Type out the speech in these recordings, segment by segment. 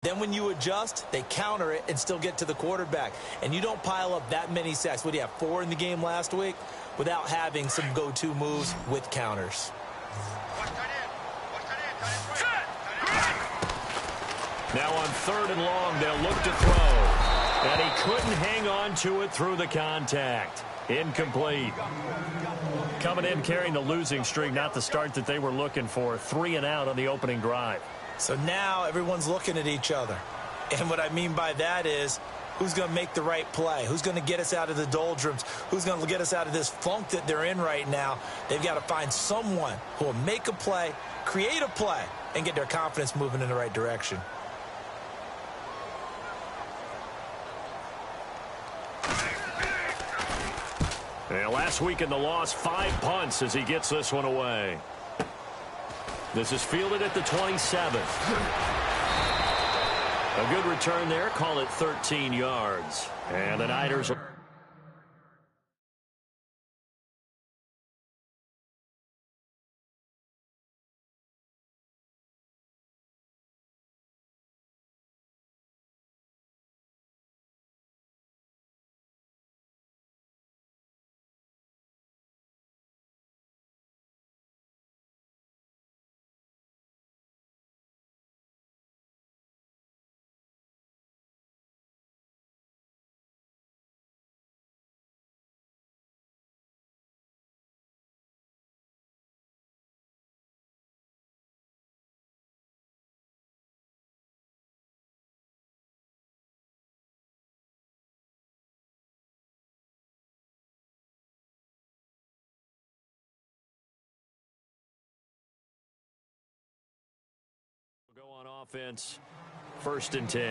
Then when you adjust, they counter it and still get to the quarterback. And you don't pile up that many sacks. What do you have, 4 in the game last week? Without having some go-to moves with counters. Now on 3rd and long, they'll look to throw. And he couldn't hang on to it through the contact. Incomplete. Coming in carrying the losing streak, not the start that they were looking for. 3 and out on the opening drive. So now everyone's looking at each other. And what I mean by that is, who's going to make the right play? Who's going to get us out of the doldrums? Who's going to get us out of this funk that they're in right now? They've got to find someone who will make a play, create a play, and get their confidence moving in the right direction. And last week in the loss, 5 punts as he gets this one away. This is fielded at the 27th. A good return there. Call it 13 yards. And the Niners... Go on offense, 1st and 10.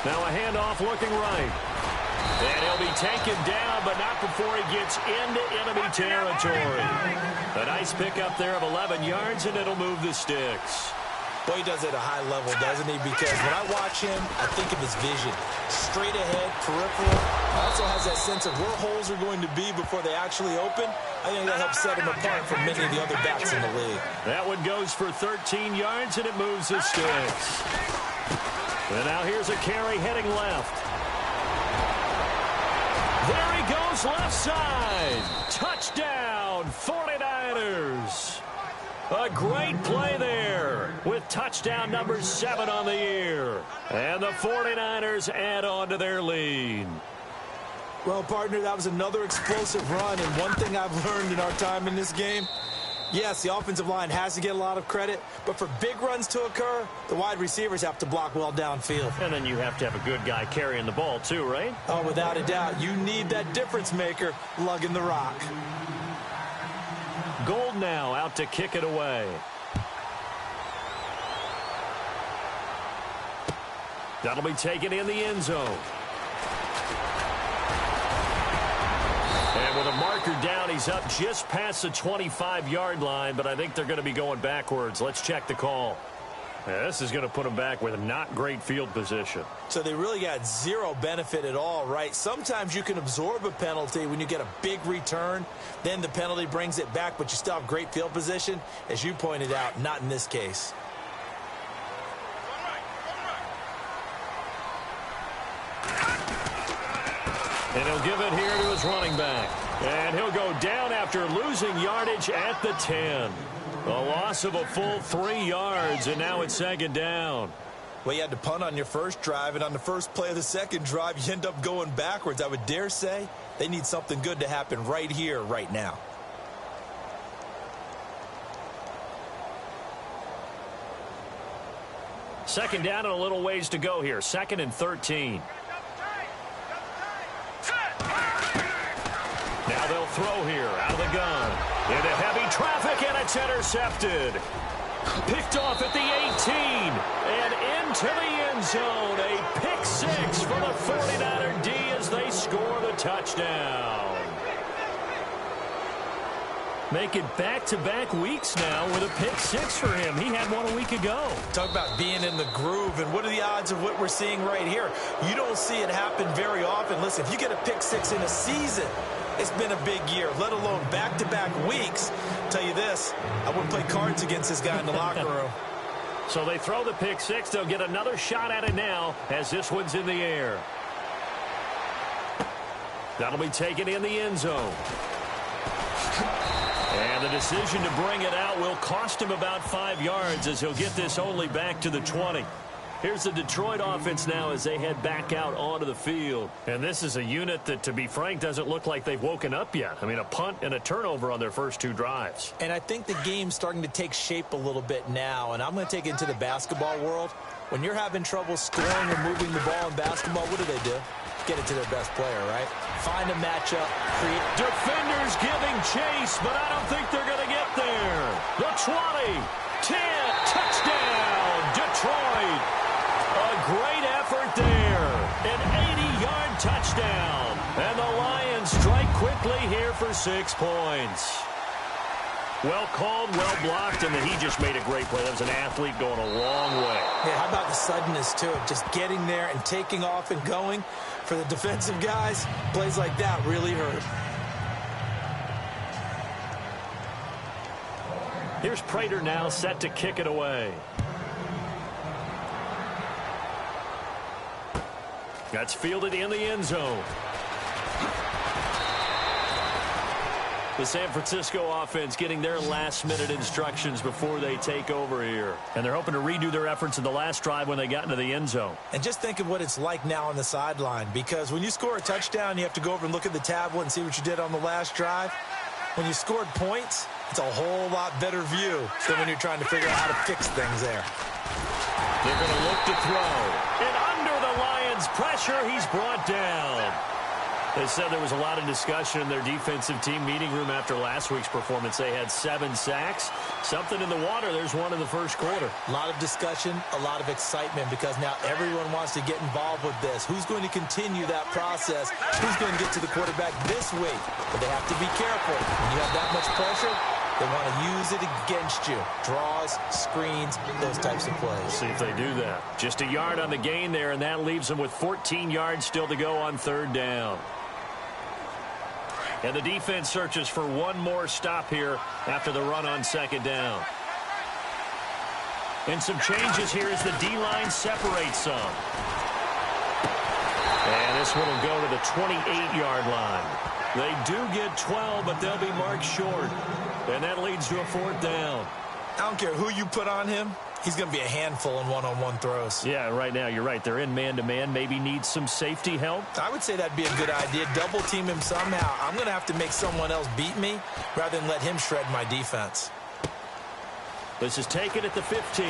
Now a handoff looking right. And he'll be taken down, but not before he gets into enemy territory. A nice pickup there of 11 yards, and it'll move the sticks. Boy, he does it at a high level, doesn't he? Because when I watch him, I think of his vision. Straight ahead, peripheral. Also has that sense of where holes are going to be before they actually open. I think that helps set him apart from many of the other backs in the league. That one goes for 13 yards, and it moves the sticks. And now here's a carry heading left. There he goes left side. Touchdown, 49ers. A great play there with touchdown number 7 on the year. And the 49ers add on to their lead. Well, partner, that was another explosive run. And one thing I've learned in our time in this game, yes, the offensive line has to get a lot of credit, but for big runs to occur, the wide receivers have to block well downfield. And then you have to have a good guy carrying the ball too, right? Oh, without a doubt. You need that difference maker lugging the rock. Gold now out to kick it away. That'll be taken in the end zone. And with a marker down, he's up just past the 25-yard line, but I think they're going to be going backwards. Let's check the call. Yeah, this is going to put them back with not great field position. So they really got zero benefit at all, right? Sometimes you can absorb a penalty when you get a big return. Then the penalty brings it back, but you still have great field position. As you pointed out, not in this case. And he'll give it here to his running back. And he'll go down after losing yardage at the 10. A loss of a full 3 yards, and now it's 2nd down. Well, you had to punt on your first drive, and on the first play of the second drive, you end up going backwards. I would dare say they need something good to happen right here, right now. Second down and a little ways to go here. 2nd and 13. Now they'll throw here out of the gun. Into heavy traffic, and it's intercepted. Picked off at the 18 and into the end zone. A pick 6 for the 49er D as they score the touchdown. Make it back-to-back weeks now with a pick six for him. He had one a week ago. Talk about being in the groove, and what are the odds of what we're seeing right here? You don't see it happen very often. Listen, if you get a pick six in a season, it's been a big year, let alone back-to-back weeks. I'll tell you this, I wouldn't play cards against this guy in the locker room. So they throw the pick six. They'll get another shot at it now as this one's in the air. That'll be taken in the end zone. And the decision to bring it out will cost him about 5 yards as he'll get this only back to the 20. Here's the Detroit offense now as they head back out onto the field. And this is a unit that, to be frank, doesn't look like they've woken up yet. I mean, a punt and a turnover on their first 2 drives. And I think the game's starting to take shape a little bit now. And I'm going to take it into the basketball world. When you're having trouble scoring or moving the ball in basketball, what do? Get it to their best player, right? Find a matchup, create. Defenders giving chase, but I don't think they're going to get there. The 20, 10, touchdown, Detroit. A great effort there. An 80-yard touchdown. And the Lions strike quickly here for 6 points. Well called, well blocked, and then he just made a great play. That was an athlete going a long way. Yeah, how about the suddenness to it? Just getting there and taking off and going. For the defensive guys, plays like that really hurt. Here's Prater now set to kick it away. That's fielded in the end zone. The San Francisco offense getting their last-minute instructions before they take over here. And they're hoping to redo their efforts in the last drive when they got into the end zone. And just think of what it's like now on the sideline. Because when you score a touchdown, you have to go over and look at the tablet and see what you did on the last drive. When you scored points, it's a whole lot better view than when you're trying to figure out how to fix things there. They're going to look to throw. And under the Lions' pressure, he's brought down. They said there was a lot of discussion in their defensive team meeting room after last week's performance. They had 7 sacks. Something in the water. There's one in the first quarter. A lot of discussion, a lot of excitement because now everyone wants to get involved with this. Who's going to continue that process? Who's going to get to the quarterback this week? But they have to be careful. When you have that much pressure, they want to use it against you. Draws, screens, those types of plays. See if they do that. Just a yard on the gain there, and that leaves them with 14 yards still to go on 3rd down. And the defense searches for one more stop here after the run on 2nd down. And some changes here as the D-line separates some. And this one will go to the 28-yard line. They do get 12, but they'll be marked short. And that leads to a 4th down. I don't care who you put on him. He's going to be a handful in one-on-one throws. Yeah, right now, you're right. They're in man-to-man. Maybe needs some safety help. I would say that'd be a good idea. Double team him somehow. I'm going to have to make someone else beat me rather than let him shred my defense. This is taken at the 15.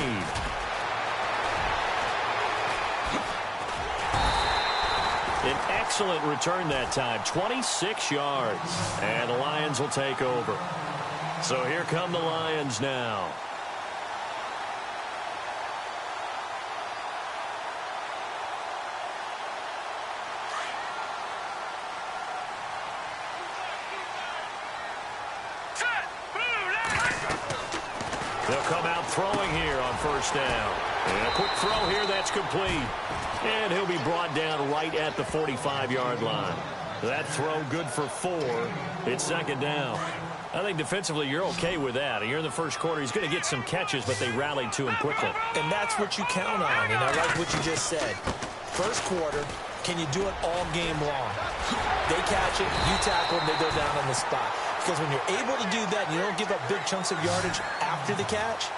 An excellent return that time. 26 yards. And the Lions will take over. So here come the Lions now. They'll come out throwing here on 1st down. And a quick throw here, that's complete. And he'll be brought down right at the 45-yard line. That throw good for 4. It's 2nd down. I think defensively you're okay with that. You're in the first quarter. He's going to get some catches, but they rallied to him quickly. And that's what you count on. And I like what you just said. First quarter, can you do it all game long? They catch it, you tackle them, they go down on the spot. Because when you're able to do that and you don't give up big chunks of yardage after the catch,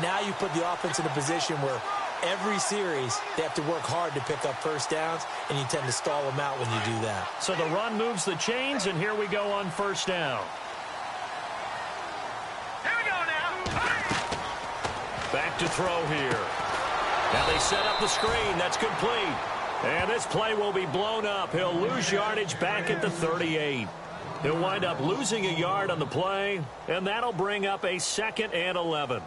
now you put the offense in a position where every series they have to work hard to pick up 1st downs, and you tend to stall them out when you do that. So the run moves the chains, and here we go on 1st down. Here we go now. Back to throw here. Now they set up the screen. That's complete. And this play will be blown up. He'll lose yardage back at the 38. He'll wind up losing a yard on the play, and that'll bring up a 2nd and 11.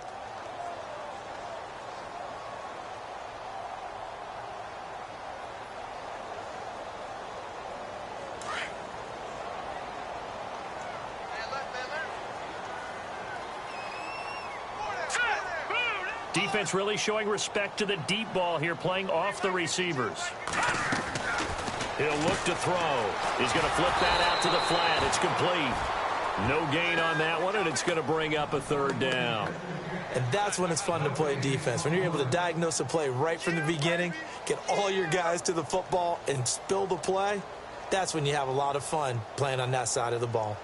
Defense really showing respect to the deep ball here, playing off the receivers. He'll look to throw. He's going to flip that out to the flat. It's complete. No gain on that one, and it's going to bring up a third down. And that's when it's fun to play defense. When you're able to diagnose a play right from the beginning, get all your guys to the football, and spill the play, that's when you have a lot of fun playing on that side of the ball.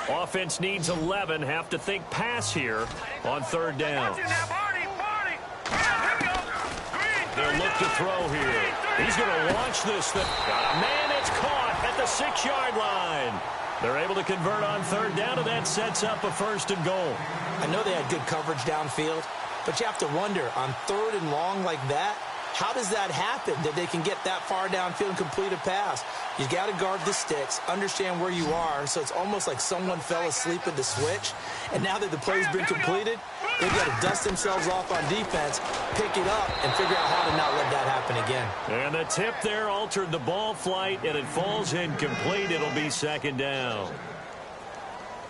Offense needs 11. Have to think pass here on third down. They'll look to throw here. He's going to launch this thing. Got a man. It's caught at the 6-yard line. They're able to convert on third down, and that sets up a 1st and goal. I know they had good coverage downfield, but you have to wonder, on 3rd and long like that, how does that happen that they can get that far downfield and complete a pass? You got to guard the sticks, understand where you are, so it's almost like someone fell asleep at the switch, and now that the play's been completed, they've got to dust themselves off on defense, pick it up, and figure out how to not let that happen again. And the tip there altered the ball flight, and it falls incomplete. It'll be 2nd down.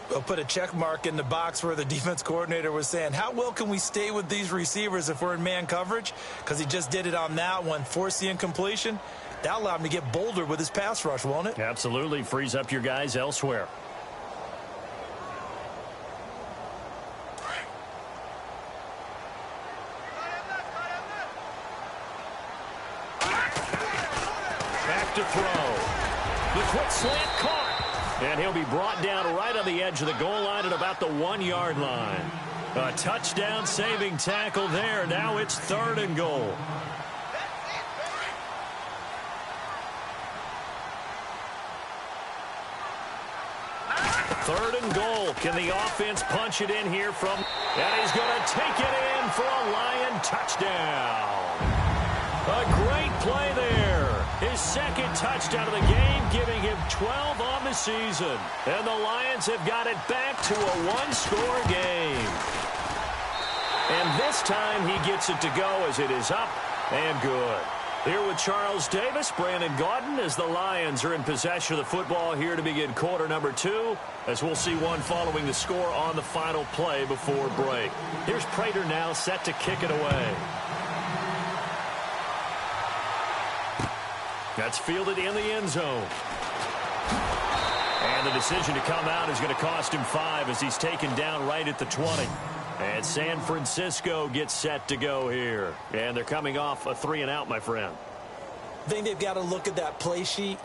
We'll put a check mark in the box where the defense coordinator was saying, how well can we stay with these receivers if we're in man coverage? Because he just did it on that one, forced the incompletion. That allowed him to get bolder with his pass rush, won't it? Absolutely. Frees up your guys elsewhere. Back to throw. The quick slant caught. And he'll be brought down right on the edge of the goal line at about the 1-yard line. A touchdown saving tackle there. Now it's 3rd and goal. Third and goal. Can the offense punch it in here from... And he's going to take it in for a Lion touchdown. A great play there. His 2nd touchdown of the game, giving him 12 on the season. And the Lions have got it back to a 1-score game. And this time he gets it to go as it is up and good. Here with Charles Davis, Brandon Gaudin, as the Lions are in possession of the football here to begin quarter number 2, as we'll see one following the score on the final play before break. Here's Prater now set to kick it away. That's fielded in the end zone. And the decision to come out is going to cost him 5 as he's taken down right at the 20. And San Francisco gets set to go here. And they're coming off a 3-and-out, my friend. I think they've got to look at that play sheet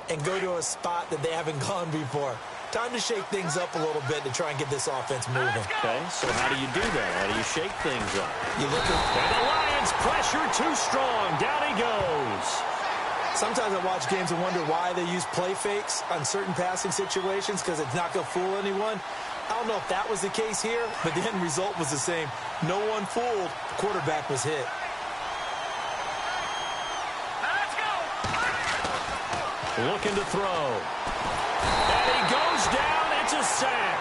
and go to a spot that they haven't gone before. Time to shake things up a little bit to try and get this offense moving. Okay, so how do you do that? How do you shake things up? You look at... And the Lions pressure too strong. Down he goes. Sometimes I watch games and wonder why they use play fakes on certain passing situations, because it's not going to fool anyone. I don't know if that was the case here, but the end result was the same. No one fooled. The quarterback was hit. Let's go. Looking to throw. And he goes down. It's a sack.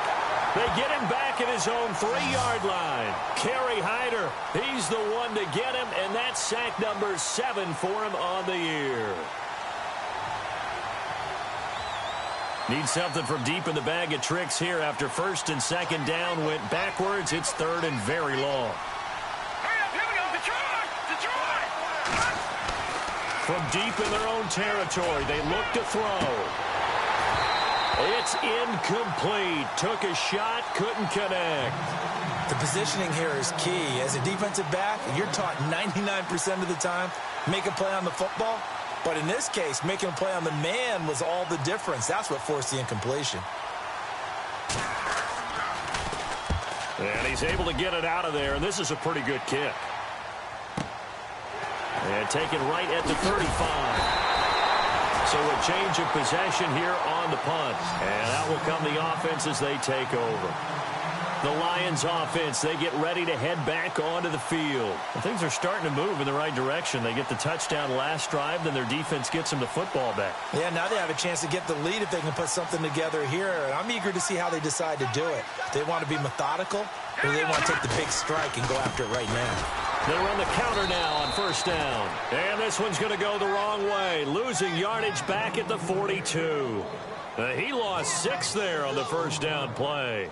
They get him back at his own 3-yard line. Kerry Hyder, he's the one to get him, and that's sack number 7 for him on the year. Needs something from deep in the bag of tricks here after 1st and 2nd down went backwards. It's 3rd and very long. Hurry up, here we go. Detroit! From deep in their own territory, they look to throw. It's incomplete. Took a shot, couldn't connect. The positioning here is key. As a defensive back, you're taught 99% of the time, make a play on the football. But in this case, making a play on the man was all the difference. That's what forced the incompletion. And he's able to get it out of there, and this is a pretty good kick. And taken right at the 35. So a change of possession here on the punt. And out will come the offense as they take over. The Lions offense, they get ready to head back onto the field. And things are starting to move in the right direction. They get the touchdown last drive, then their defense gets them the football back. Yeah, now they have a chance to get the lead if they can put something together here. And I'm eager to see how they decide to do it. They want to be methodical, or they want to take the big strike and go after it right now. They run the counter now on 1st down. And this one's going to go the wrong way. Losing yardage back at the 42. He lost 6 there on the 1st down play.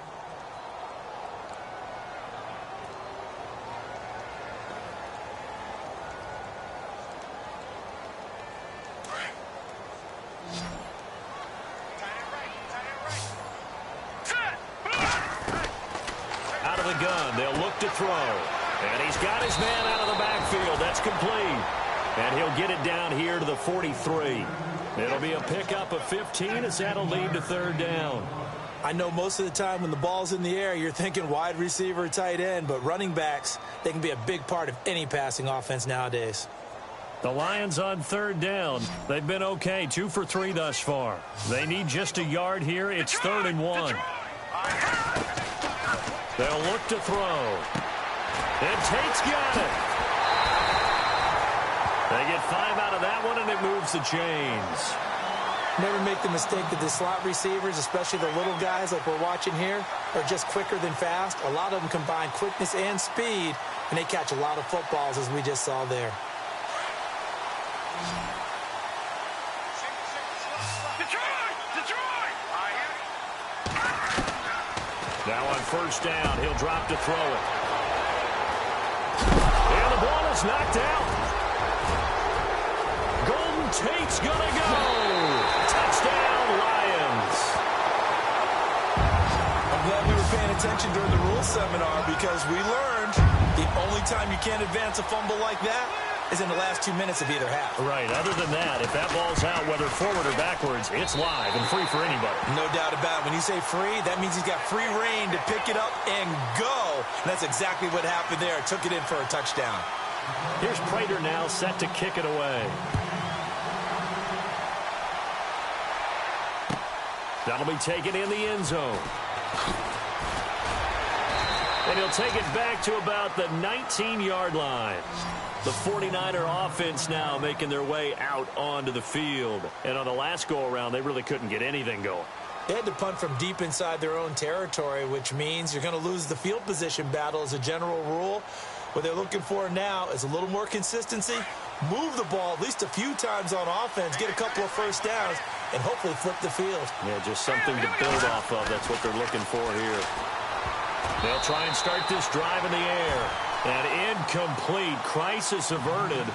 the gun. They'll look to throw. And he's got his man out of the backfield. That's complete. And he'll get it down here to the 43. It'll be a pickup of 15 as that'll lead to third down. I know most of the time when the ball's in the air, you're thinking wide receiver, tight end, but running backs, they can be a big part of any passing offense nowadays. The Lions on third down. They've been okay, 2 for 3 thus far. They need just a yard here. It's 3rd and 1. They'll look to throw. And Tate's got it. They get 5 out of that one, and it moves the chains. Never make the mistake that the slot receivers, especially the little guys like we're watching here, are just quicker than fast. A lot of them combine quickness and speed, and they catch a lot of footballs, as we just saw there. Now on first down, he'll drop to throw it. And the ball is knocked out. Golden Tate's gonna go. Touchdown, Lions. I'm glad we were paying attention during the rules seminar because we learned the only time you can't advance a fumble like that is in the last 2 minutes of either half. Right. Other than that, if that ball's out, whether forward or backwards, it's live and free for anybody. No doubt about it. When you say free, that means he's got free reign to pick it up and go. And that's exactly what happened there. Took it in for a touchdown. Here's Prater now set to kick it away. That'll be taken in the end zone. And he'll take it back to about the 19-yard line. The 49er offense now making their way out onto the field. And on the last go-around, they really couldn't get anything going. They had to punt from deep inside their own territory, which means you're going to lose the field position battle as a general rule. What they're looking for now is a little more consistency, move the ball at least a few times on offense, get a couple of first downs, and hopefully flip the field. Yeah, just something to build off of. That's what they're looking for here. They'll try and start this drive in the air. And incomplete. Crisis averted.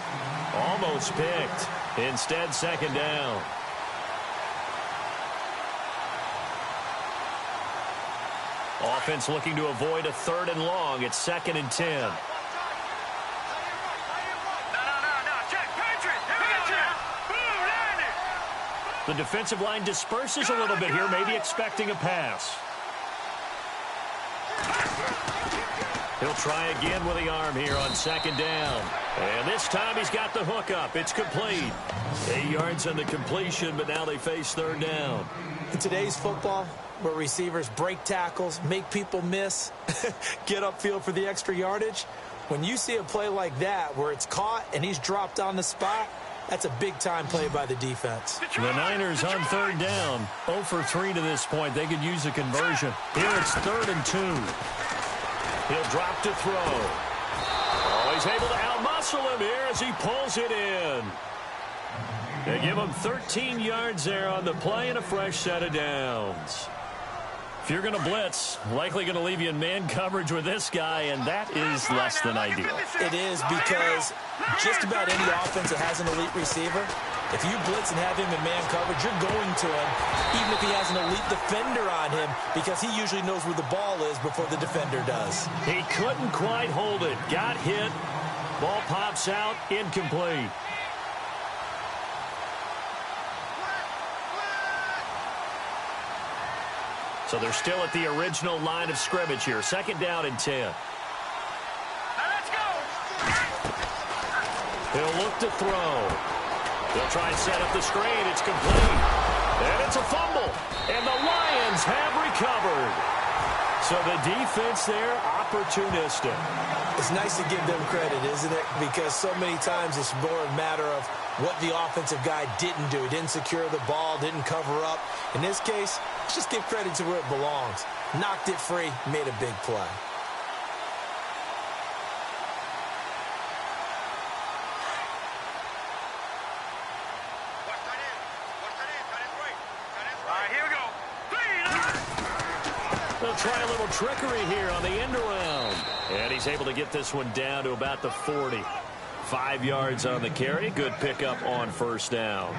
Almost picked. Instead, second down. Offense looking to avoid a 3rd and long. It's 2nd and 10. The defensive line disperses a little bit here, maybe expecting a pass. He'll try again with the arm here on 2nd down. And this time he's got the hook up. It's complete. 8 yards on the completion, but now they face 3rd down. In today's football, where receivers break tackles, make people miss, get upfield for the extra yardage, when you see a play like that where it's caught and he's dropped on the spot, that's a big-time play by the defense. The Niners on 3rd down. 0 for 3 to this point. They could use a conversion. Here it's 3rd and 2. He'll drop to throw. Oh, he's able to outmuscle him here as he pulls it in. They give him 13 yards there on the play and a fresh set of downs. If you're going to blitz, likely going to leave you in man coverage with this guy, and that is less than ideal. It is because just about any offense that has an elite receiver, if you blitz and have him in man coverage, you're going to him, even if he has an elite defender on him, because he usually knows where the ball is before the defender does. He couldn't quite hold it. Got hit. Ball pops out. Incomplete. So they're still at the original line of scrimmage here. 2nd down and 10. Now let's go. He'll look to throw. They'll try and set up the screen. It's complete. And it's a fumble. And the Lions have recovered. So the defense there, opportunistic. It's nice to give them credit, isn't it? Because so many times it's more a matter of what the offensive guy didn't do. He didn't secure the ball, didn't cover up. In this case, let's just give credit to where it belongs. Knocked it free, made a big play. They'll try a little trickery here on the end around. And he's able to get this one down to about the 40. 5 yards on the carry. Good pickup on first down.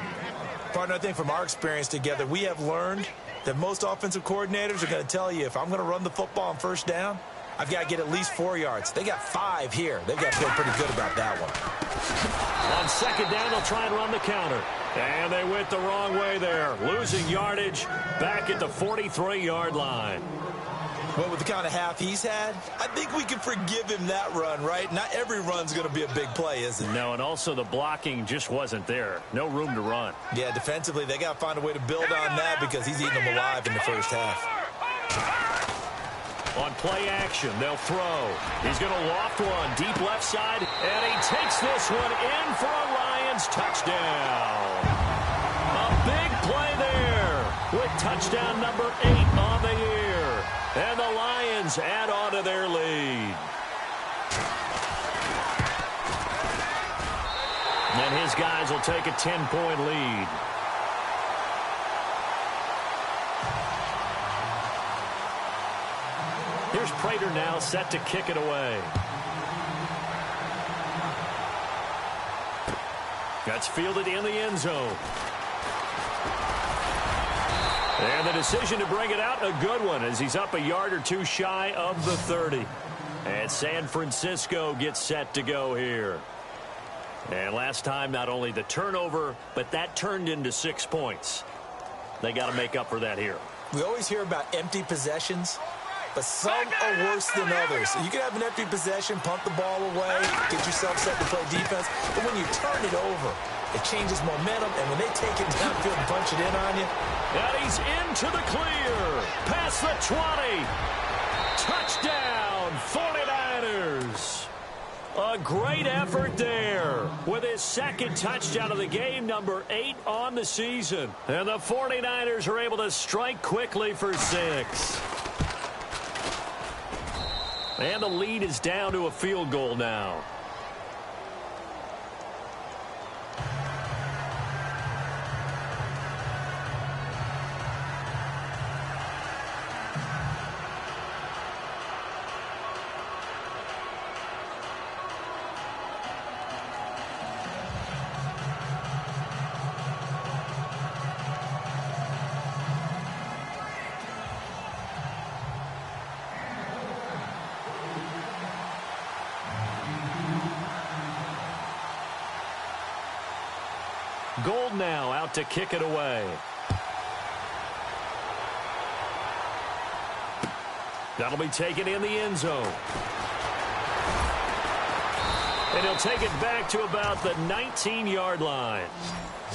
Partner, I think from our experience together, we have learned that most offensive coordinators are going to tell you, if I'm going to run the football on first down, I've got to get at least 4 yards. They got 5 here. They've got to feel pretty good about that one. On second down, they'll try and run the counter. And they went the wrong way there. Losing yardage back at the 43-yard line. Well, with the kind of half he's had, I think we can forgive him that run, right? Not every run's going to be a big play, is it? No, and also the blocking just wasn't there. No room to run. Yeah, defensively, they got to find a way to build on that because he's eating them alive in the first half. On play action, they'll throw. He's going to loft one deep left side, and he takes this one in for a Lions touchdown. A big play there with touchdown number 8 on the year. And the Lions add on to their lead. And his guys will take a 10-point lead. Here's Prater now set to kick it away. That's fielded in the end zone. And the decision to bring it out, a good one, as he's up a yard or two shy of the 30. And San Francisco gets set to go here. And last time, not only the turnover, but that turned into 6 points. They got to make up for that here. We always hear about empty possessions, but some are worse than others. You can have an empty possession, punt the ball away, get yourself set to play defense, but when you turn it over, it changes momentum, and when they take it downfield and punch it in on you. And he's into the clear. Past the 20. Touchdown, 49ers. A great effort there with his second touchdown of the game, number 8 on the season. And the 49ers are able to strike quickly for 6. And the lead is down to a field goal now. Gold now out to kick it away. That'll be taken in the end zone. And he'll take it back to about the 19-yard line.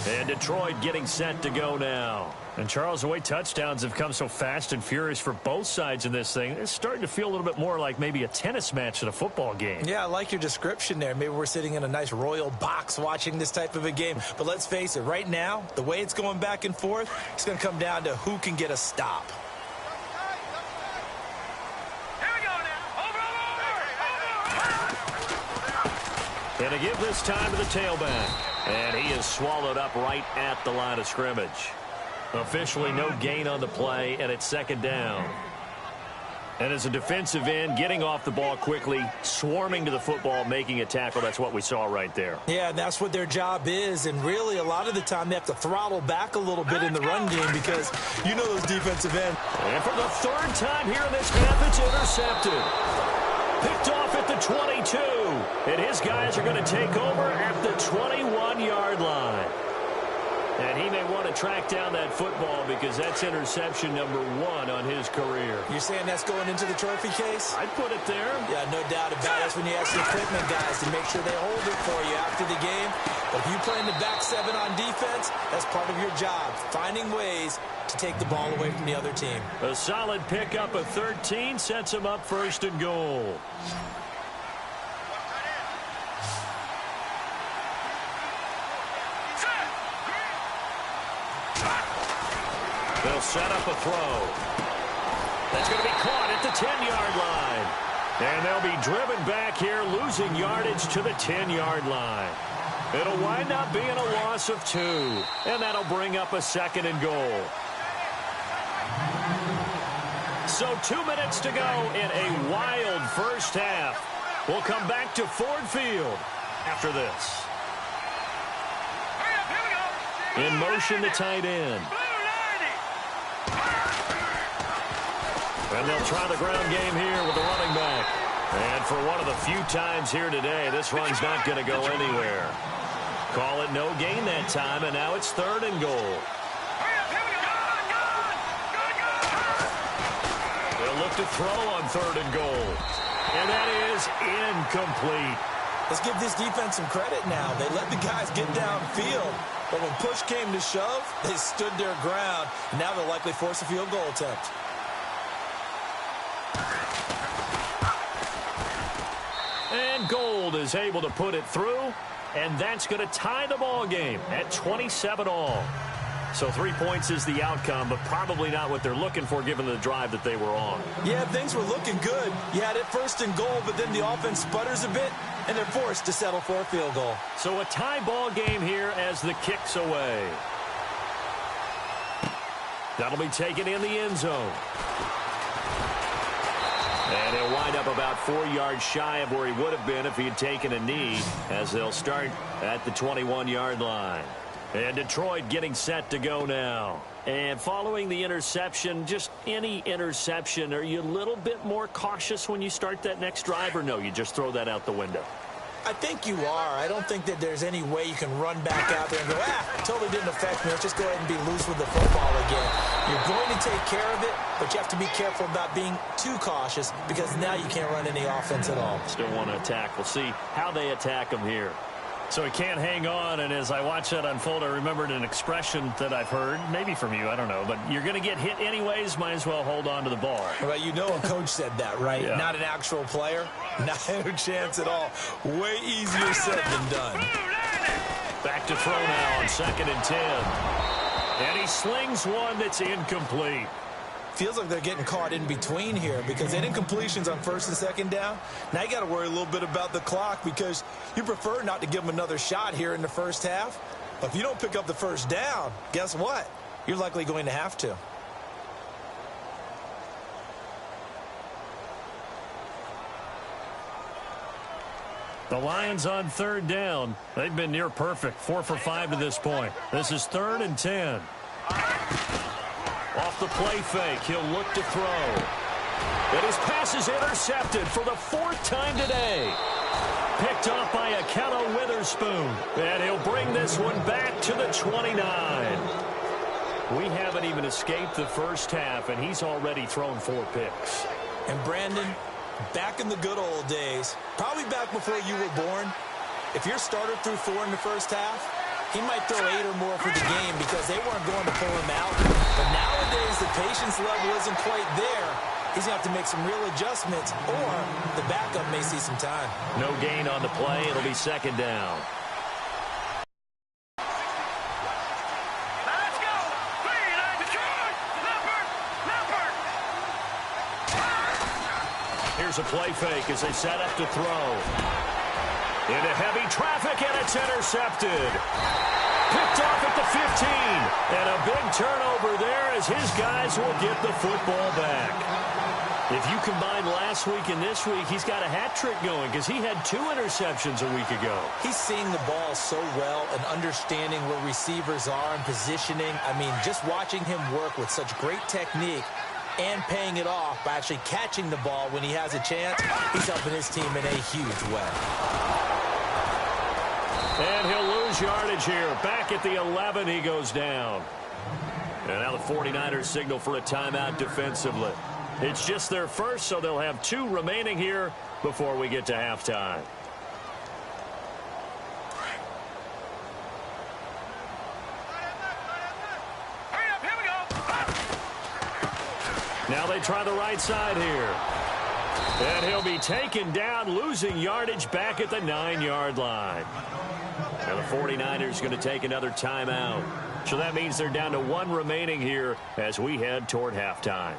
And Detroit getting set to go now. And Charles, the way touchdowns have come so fast and furious for both sides in this thing, it's starting to feel a little bit more like maybe a tennis match at a football game. Yeah, I like your description there. Maybe we're sitting in a nice royal box watching this type of a game. But let's face it, right now, the way it's going back and forth, it's going to come down to who can get a stop. And to give this time to the tailback. And he is swallowed up right at the line of scrimmage. Officially no gain on the play, and it's second down. And as a defensive end, getting off the ball quickly, swarming to the football, making a tackle, that's what we saw right there. Yeah, and that's what their job is. And really, a lot of the time, they have to throttle back a little bit in the run game because you know those defensive ends. And for the third time here in this half, it's intercepted. Picked off at the 22. And his guys are going to take over at the 21-yard line. And he may want to track down that football because that's interception number 1 on his career. You're saying that's going into the trophy case? I'd put it there. Yeah, no doubt about it. That's when you ask the equipment guys to make sure they hold it for you after the game. But if you play in the back 7 on defense, that's part of your job, finding ways to take the ball away from the other team. A solid pickup of 13 sets him up first and goal. They'll set up a throw. That's going to be caught at the 10-yard line. And they'll be driven back here, losing yardage to the 10-yard line. It'll wind up being a loss of 2. And that'll bring up a second and goal. So 2 minutes to go in a wild first half. We'll come back to Ford Field after this. In motion, the tight end. And they'll try the ground game here with the running back. for one of the few times here today, this run's not going to go anywhere. Call it no gain that time, and now it's 3rd and goal. They'll look to throw on 3rd and goal. And that is incomplete. Let's give this defense some credit now. They let the guys get downfield. But when push came to shove, they stood their ground. And now they'll likely force a field goal attempt. And Gold is able to put it through. And that's going to tie the ball game at 27 all. So 3 points is the outcome, but probably not what they're looking for given the drive that they were on. Yeah, things were looking good. You had it 1st and goal, but then the offense sputters a bit, and they're forced to settle for a field goal. So a tie ball game here as the kick's away. That'll be taken in the end zone. And he'll wind up about 4 yards shy of where he would have been if he had taken a knee, as they'll start at the 21-yard line. And Detroit getting set to go now. And following the interception, just any interception, are you a little bit more cautious when you start that next drive, or no, you just throw that out the window? I think you are. I don't think that there's any way you can run back out there and go, totally didn't affect me. Let's just go ahead and be loose with the football again. You're going to take care of it, but you have to be careful about being too cautious because now you can't run any offense at all. Still want to attack. We'll see how they attack them here. So he can't hang on, and as I watch that unfold, I remembered an expression that I've heard, maybe from you, I don't know, but you're going to get hit anyways, might as well hold on to the ball. Well, you know a coach said that, right? Yeah. Not an actual player. Not a chance at all. Way easier said than done. Back to throw now on 2nd and 10. And he slings one that's incomplete. Feels like they're getting caught in between here because they had incompletions on 1st and 2nd down. Now you got to worry a little bit about the clock because you prefer not to give them another shot here in the first half. But if you don't pick up the 1st down, guess what? You're likely going to have to. The Lions on 3rd down. They've been near perfect, 4 for 5 to this point. This is 3rd and 10. Off the play fake, he'll look to throw. And his pass is intercepted for the 4th time today. Picked off by Akello Witherspoon. And he'll bring this one back to the 29. We haven't even escaped the first half, and he's already thrown 4 picks. And Brandon, back in the good old days, probably back before you were born, if your starter threw 4 in the first half, he might throw 8 or more for the game because they weren't going to pull him out. But nowadays, the patience level isn't quite there. He's going to have to make some real adjustments, or the backup may see some time. No gain on the play. It'll be 2nd down. Let's go. Detroit. Leopard. Here's a play fake as they set up to throw. Into heavy traffic, and it's intercepted. Picked off at the 15. And a big turnover there as his guys will get the football back. If you combine last week and this week, he's got a hat trick going because he had 2 interceptions a week ago. He's seeing the ball so well and understanding where receivers are and positioning. I mean, just watching him work with such great technique and paying it off by actually catching the ball when he has a chance, he's helping his team in a huge way. And he'll lose yardage here. Back at the 11, he goes down. And now the 49ers signal for a timeout defensively. It's just their first, so they'll have 2 remaining here before we get to halftime. Now they try the right side here. And he'll be taken down, losing yardage back at the 9-yard line. And the 49ers going to take another timeout. So that means they're down to 1 remaining here as we head toward halftime.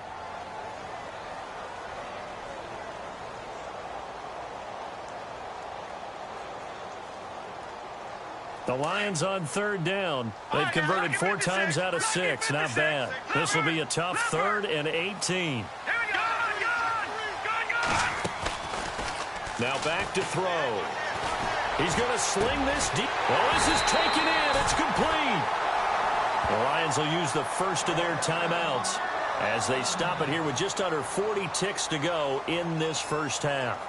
The Lions on 3rd down. They've converted 4 times out of 6. Not bad. This will be a tough 3rd and 18. Now back to throw. He's going to sling this deep. Well, this is taken in. It's complete. The Lions will use the first of their timeouts as they stop it here with just under 40 ticks to go in this first half.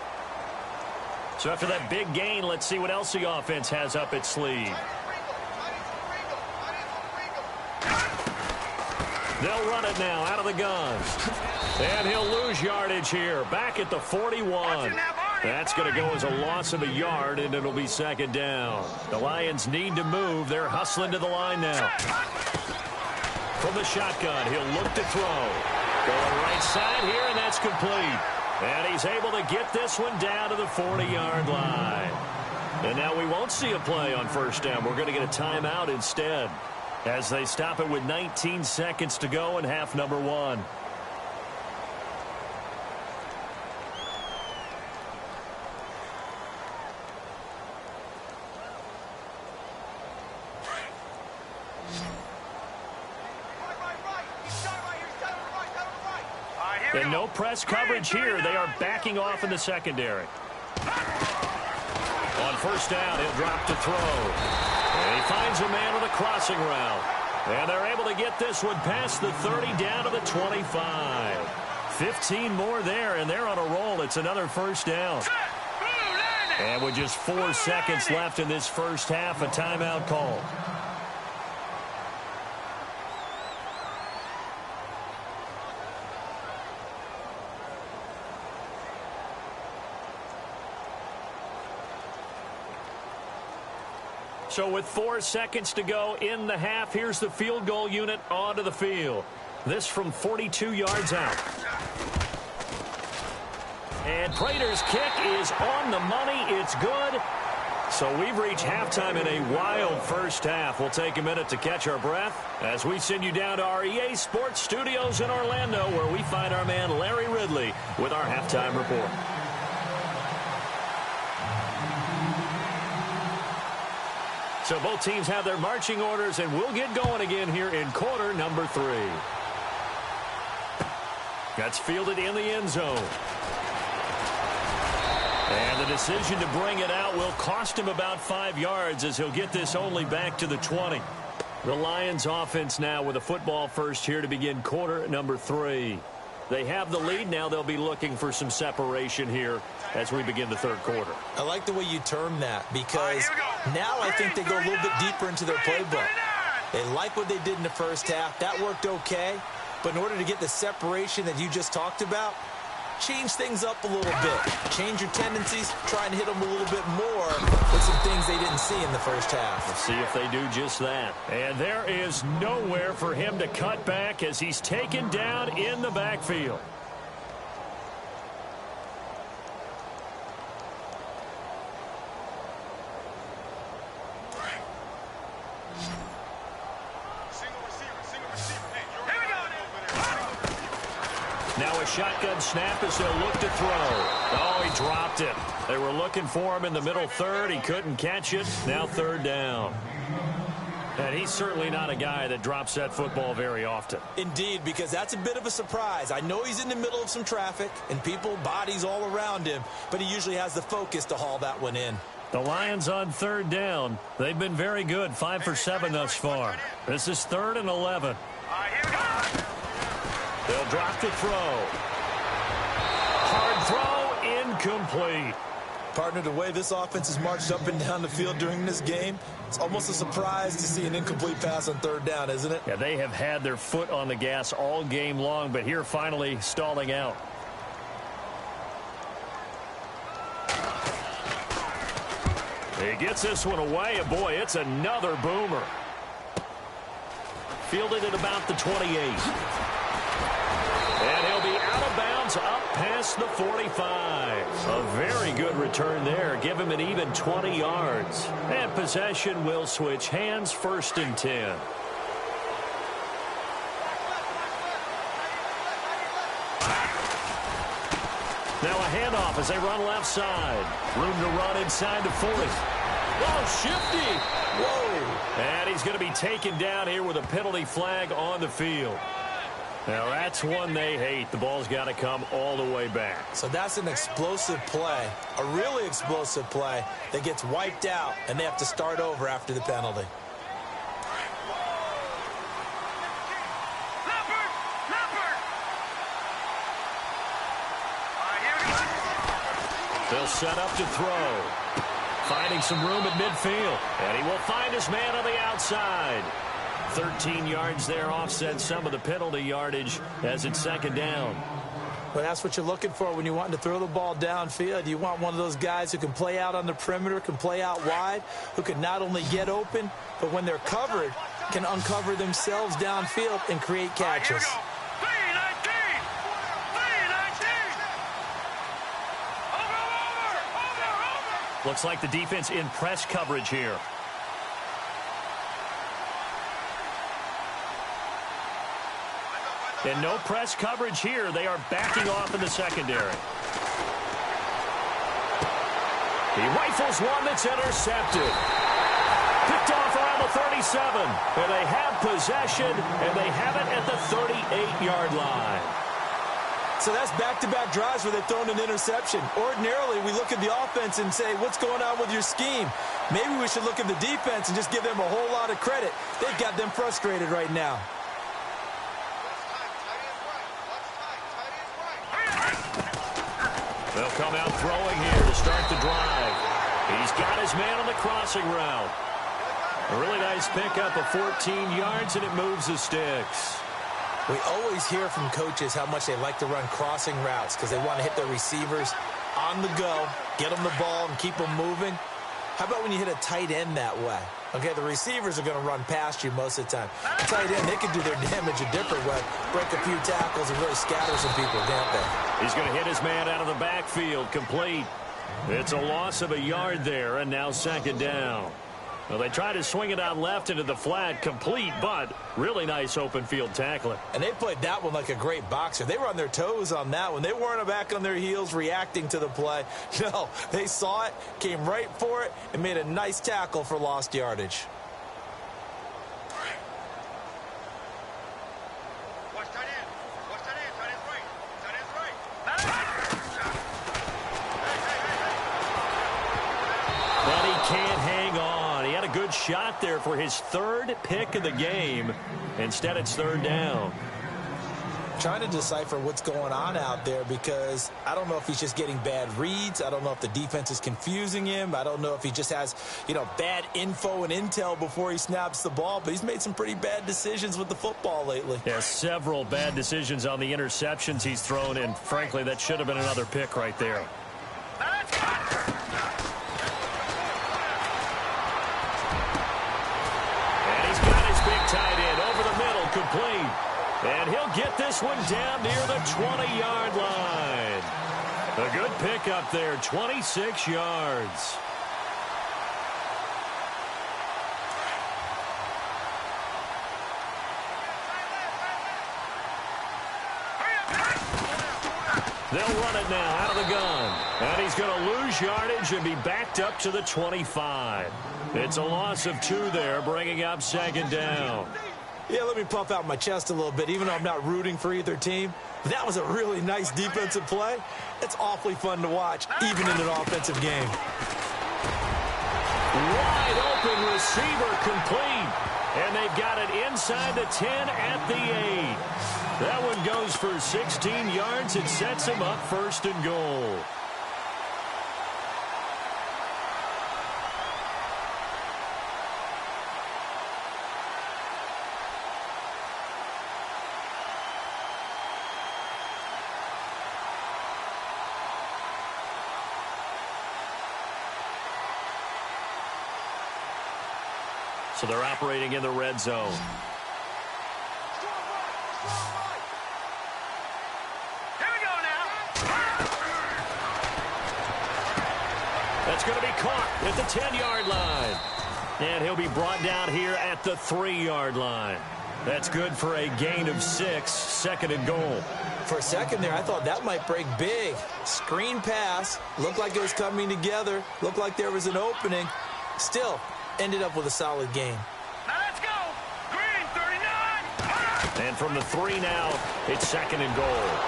So after that big gain, let's see what else the offense has up its sleeve. They'll run it now out of the guns. And he'll lose yardage here. Back at the 41. That's going to go as a loss of a yard, and it'll be second down. The Lions need to move. They're hustling to the line now. From the shotgun, he'll look to throw. Going right side here, and that's complete. And he's able to get this one down to the 40-yard line. And now we won't see a play on first down. We're going to get a timeout instead, as they stop it with 19 seconds to go in half number 1. And no press coverage here. They are backing off in the secondary. On first down, he'll drop to throw. And he finds a man with a crossing route. And they're able to get this one past the 30 down to the 25. 15 more there, and they're on a roll. It's another first down. And with just 4 seconds left in this first half, a timeout call. So with 4 seconds to go in the half, here's the field goal unit onto the field. This from 42 yards out. And Prater's kick is on the money. It's good. So we've reached halftime in a wild first half. We'll take a minute to catch our breath as we send you down to our EA Sports Studios in Orlando, where we find our man Larry Ridley with our halftime report. So both teams have their marching orders, and we'll get going again here in quarter number 3. That's fielded in the end zone. And the decision to bring it out will cost him about 5 yards, as he'll get this only back to the 20. The Lions offense now with a football first here to begin quarter number 3. They have the lead. Now they'll be looking for some separation here as we begin the third quarter. I like the way you term that, because now I think they go a little bit deeper into their playbook. They like what they did in the first half. That worked okay. But in order to get the separation that you just talked about, change things up a little bit. Change your tendencies. Try and hit them a little bit more with some things they didn't see in the first half. Let's see if they do just that. And there is nowhere for him to cut back as he's taken down in the backfield. Now a shotgun snap as they'll look to throw. Oh, he dropped it. They were looking for him in the middle third. He couldn't catch it. Now third down. And he's certainly not a guy that drops that football very often. Indeed, because that's a bit of a surprise. I know he's in the middle of some traffic and people, bodies all around him, but he usually has the focus to haul that one in. The Lions on third down. They've been very good, 5 for 7 thus far. This is 3rd and 11. They'll drop the throw. Hard throw, incomplete. Partner, the way this offense has marched up and down the field during this game, it's almost a surprise to see an incomplete pass on third down, isn't it? Yeah, they have had their foot on the gas all game long, but here finally stalling out. He gets this one away, and boy, it's another boomer. Fielded at about the 28. And he'll be out of bounds up past the 45. A very good return there. Give him an even 20 yards. And possession will switch hands, 1st and 10. Now a handoff as they run left side. Room to run inside the 40. Oh, shifty. Whoa. And he's going to be taken down here with a penalty flag on the field. Now, that's one they hate. The ball's got to come all the way back. So that's an explosive play, a really explosive play that gets wiped out, and they have to start over after the penalty. They'll set up to throw. Finding some room at midfield. And he will find his man on the outside. 13 yards there, offset some of the penalty yardage as it's second down. Well, that's what you're looking for when you're wanting to throw the ball downfield. You want one of those guys who can play out on the perimeter, can play out wide, who can not only get open, but when they're covered, can uncover themselves downfield and create catches. Looks like the defense in press coverage here. And no press coverage here. They are backing off in the secondary. He rifles one that's intercepted. Picked off around the 37. And they have possession, and they have it at the 38-yard line. So that's back-to-back drives where they've thrown an interception. Ordinarily, we look at the offense and say, what's going on with your scheme? Maybe we should look at the defense and just give them a whole lot of credit. They've got them frustrated right now. They'll come out throwing here to start the drive. He's got his man on the crossing route. A really nice pickup of 14 yards, and it moves the sticks. We always hear from coaches how much they like to run crossing routes because they want to hit their receivers on the go, get them the ball, and keep them moving. How about when you hit a tight end that way? Okay, the receivers are going to run past you most of the time. The tight end, they can do their damage a different way, break a few tackles and really scatter some people, can't they? He's going to hit his man out of the backfield, complete. It's a loss of a yard there, and now second down. Well, they try to swing it out left into the flat, complete, but really nice open field tackling. And they played that one like a great boxer. They were on their toes on that one. They weren't back on their heels reacting to the play. No, they saw it, came right for it, and made a nice tackle for lost yardage. Watch tight end. Watch tight end. Tight end's right. Tight end's right. But he can't hang on. He had a good shot there for his third pick of the game. Instead, it's third down. Trying to decipher what's going on out there because I don't know if he's just getting bad reads. I don't know if the defense is confusing him. I don't know if he just has, bad info and intel before he snaps the ball. But he's made some pretty bad decisions with the football lately. Yeah, several bad decisions on the interceptions he's thrown, and frankly, that should have been another pick right there. Tight end over the middle, complete. And he'll get this one down near the 20-yard line. A good pickup there, 26 yards. They'll run it now out of the gun. And he's going to lose yardage and be backed up to the 25. It's a loss of 2 there, bringing up second down. Yeah, let me puff out my chest a little bit, even though I'm not rooting for either team. That was a really nice defensive play. It's awfully fun to watch, even in an offensive game. Wide open receiver, complete. And they've got it inside the 10 at the 8. That one goes for 16 yards. It sets him up first and goal. So they're operating in the red zone. Here we go now. That's going to be caught at the 10-yard line. And he'll be brought down here at the 3-yard line. That's good for a gain of 6, second and goal. For a second there, I thought that might break big. Screen pass. Looked like it was coming together. Looked like there was an opening. Still, ended up with a solid game. Now let's go. Green, 39. And from the 3 now, it's second and goal.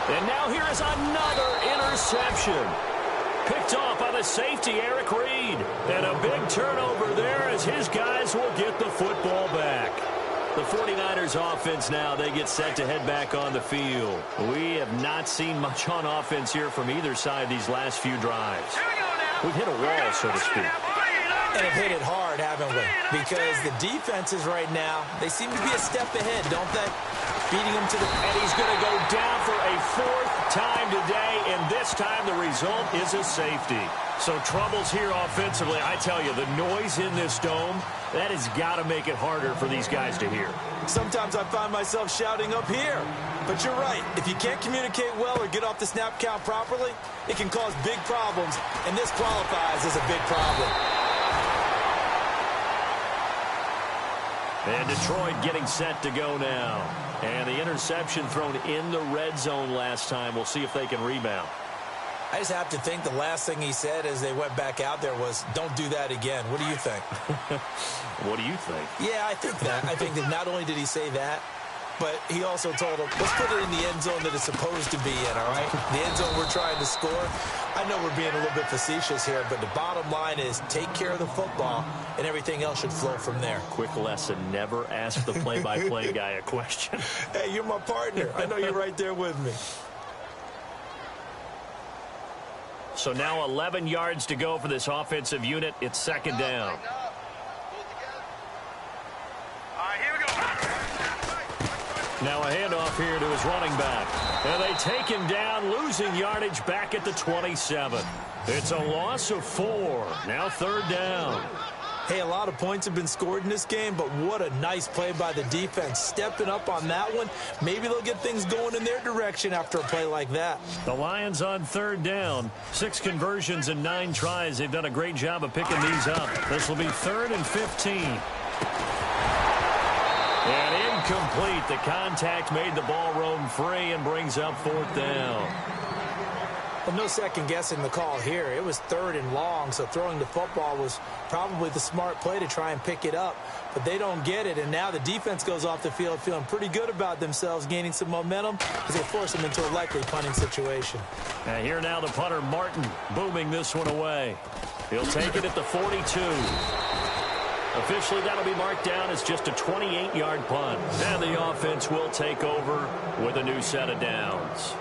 And now here is another interception. Picked off by the safety, Eric Reed. And a big turnover there as his guys will get the football back. The 49ers offense now, they get set to head back on the field. We have not seen much on offense here from either side these last few drives. We've hit a wall, so to speak. And have hit it hard, haven't we? Because the defenses right now, they seem to be a step ahead, don't they? Beating him to the... And he's going to go down for a fourth time today, and this time the result is a safety. So troubles here offensively. I tell you, the noise in this dome, that has got to make it harder for these guys to hear. Sometimes I find myself shouting up here. But you're right. If you can't communicate well or get off the snap count properly, it can cause big problems, and this qualifies as a big problem. And Detroit getting set to go now. And the interception thrown in the red zone last time. We'll see if they can rebound. I just have to think the last thing he said as they went back out there was, don't do that again. What do you think? What do you think? Yeah, I think that. I think that not only did he say that, but he also told him, let's put it in the end zone that it's supposed to be in, all right? The end zone we're trying to score. I know we're being a little bit facetious here, but the bottom line is take care of the football, and everything else should flow from there. Quick lesson, never ask the play-by-play guy a question. Hey, you're my partner. I know you're right there with me. So now 11 yards to go for this offensive unit. It's second down. Now a handoff here to his running back. And they take him down, losing yardage back at the 27. It's a loss of 4. Now third down. Hey, a lot of points have been scored in this game, but what a nice play by the defense. Stepping up on that one. Maybe they'll get things going in their direction after a play like that. The Lions on third down. 6 conversions and 9 tries. They've done a great job of picking these up. This will be 3rd and 15. And incomplete. The contact made the ball roam free and brings up 4th down. Well, no second guessing the call here. It was 3rd and long, so throwing the football was probably the smart play to try and pick it up. But they don't get it, and now the defense goes off the field feeling pretty good about themselves, gaining some momentum as they force them into a likely punting situation. And here now the punter, Martin, booming this one away. He'll take it at the 42. Officially, that'll be marked down as just a 28-yard punt. And the offense will take over with a new set of downs.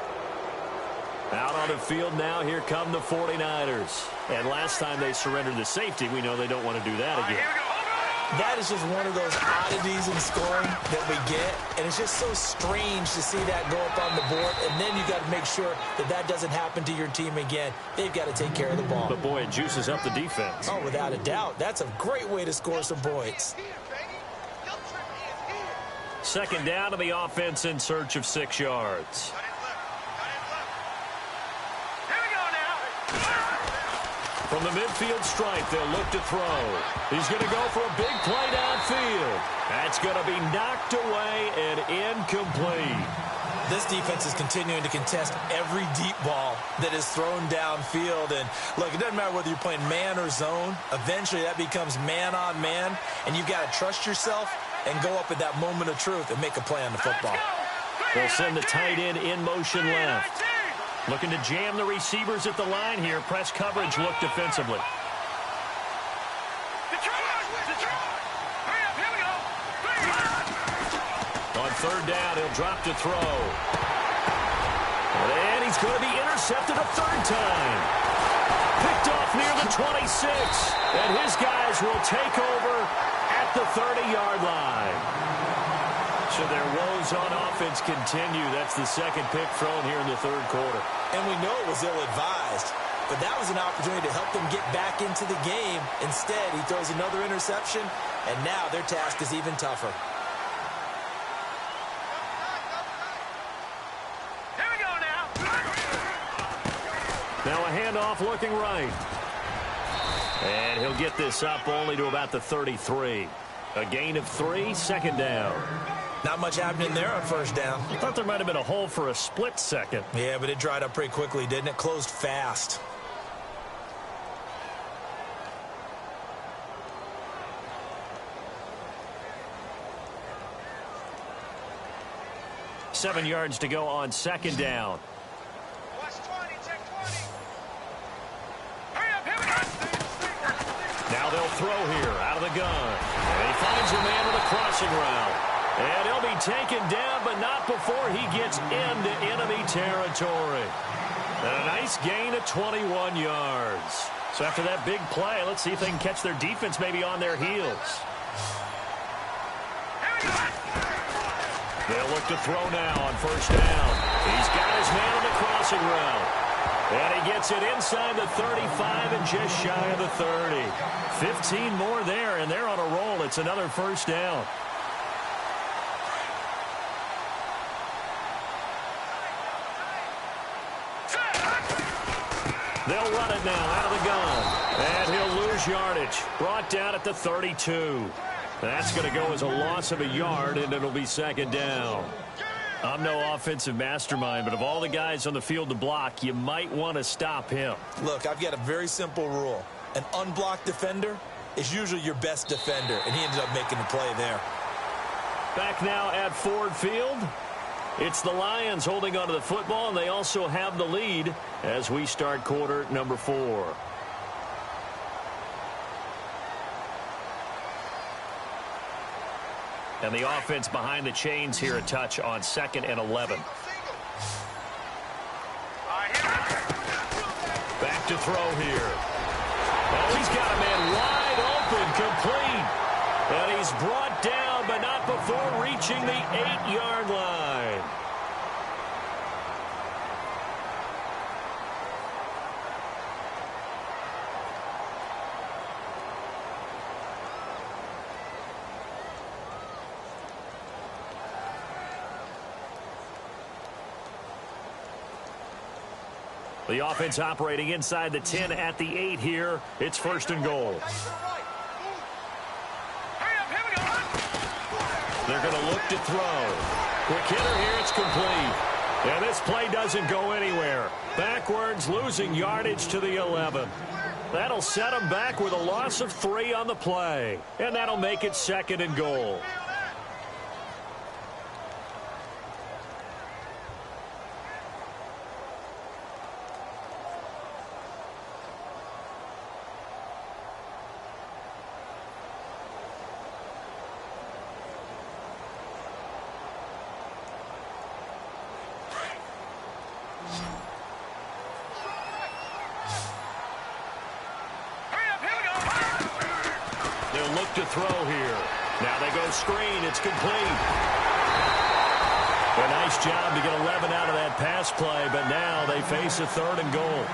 Out on the field now, here come the 49ers. And last time they surrendered the safety, we know they don't want to do that again. That is just one of those oddities in scoring that we get. And it's just so strange to see that go up on the board. And then you got to make sure that that doesn't happen to your team again. They've got to take care of the ball. But, boy, it juices up the defense. Oh, without a doubt. That's a great way to score some points. Second down to the offense in search of 6 yards. From the midfield stripe, they'll look to throw. He's going to go for a big play downfield. That's going to be knocked away and incomplete. This defense is continuing to contest every deep ball that is thrown downfield. And, look, it doesn't matter whether you're playing man or zone. Eventually, that becomes man on man. And you've got to trust yourself and go up at that moment of truth and make a play on the football. They'll send the tight end in motion left. Looking to jam the receivers at the line here. Press coverage look defensively. On third down, he'll drop to throw. And he's going to be intercepted a 3rd time. Picked off near the 26. And his guys will take over at the 30-yard line. So their woes on offense continue. That's the second pick thrown here in the 3rd quarter. And we know it was ill-advised, but that was an opportunity to help them get back into the game. Instead, he throws another interception, and now their task is even tougher. Here we go now. Now a handoff looking right. And he'll get this up only to about the 33. A gain of 3, second down. Not much happening there on first down. I thought there might have been a hole for a split second. Yeah, but it dried up pretty quickly, didn't it? Closed fast. Seven yards to go on second down. Watch 20, check 20. Hurry up, here we go. Now they'll throw here out of the gun. And he finds a man with a crossing route. And he'll be taken down, but not before he gets into enemy territory. And a nice gain of 21 yards. So after that big play, let's see if they can catch their defense maybe on their heels. They'll look to throw now on first down. He's got his man on the crossing route. And he gets it inside the 35 and just shy of the 30. 15 more there, and they're on a roll. It's another first down. They'll run it now out of the gun. And he'll lose yardage. Brought down at the 32. That's going to go as a loss of a yard, and it'll be second down. I'm no offensive mastermind, but of all the guys on the field to block, you might want to stop him. Look, I've got a very simple rule. An unblocked defender is usually your best defender, and he ended up making the play there. Back now at Ford Field. It's the Lions holding onto the football, and they also have the lead as we start quarter number 4. And the offense behind the chains here a touch on 2nd and 11. Back to throw here. Oh, he's got a man wide open, complete. And he's brought down, but not before reaching the 8-yard line. The offense operating inside the 10 at the 8 here. It's first and goal. They're going to look to throw. Quick hitter here. It's complete. And this play doesn't go anywhere. Backwards, losing yardage to the 11. That'll set them back with a loss of 3 on the play. And that'll make it second and goal. To throw here. Now they go screen. It's complete. A nice job to get 11 out of that pass play, but now they face a 3rd and goal.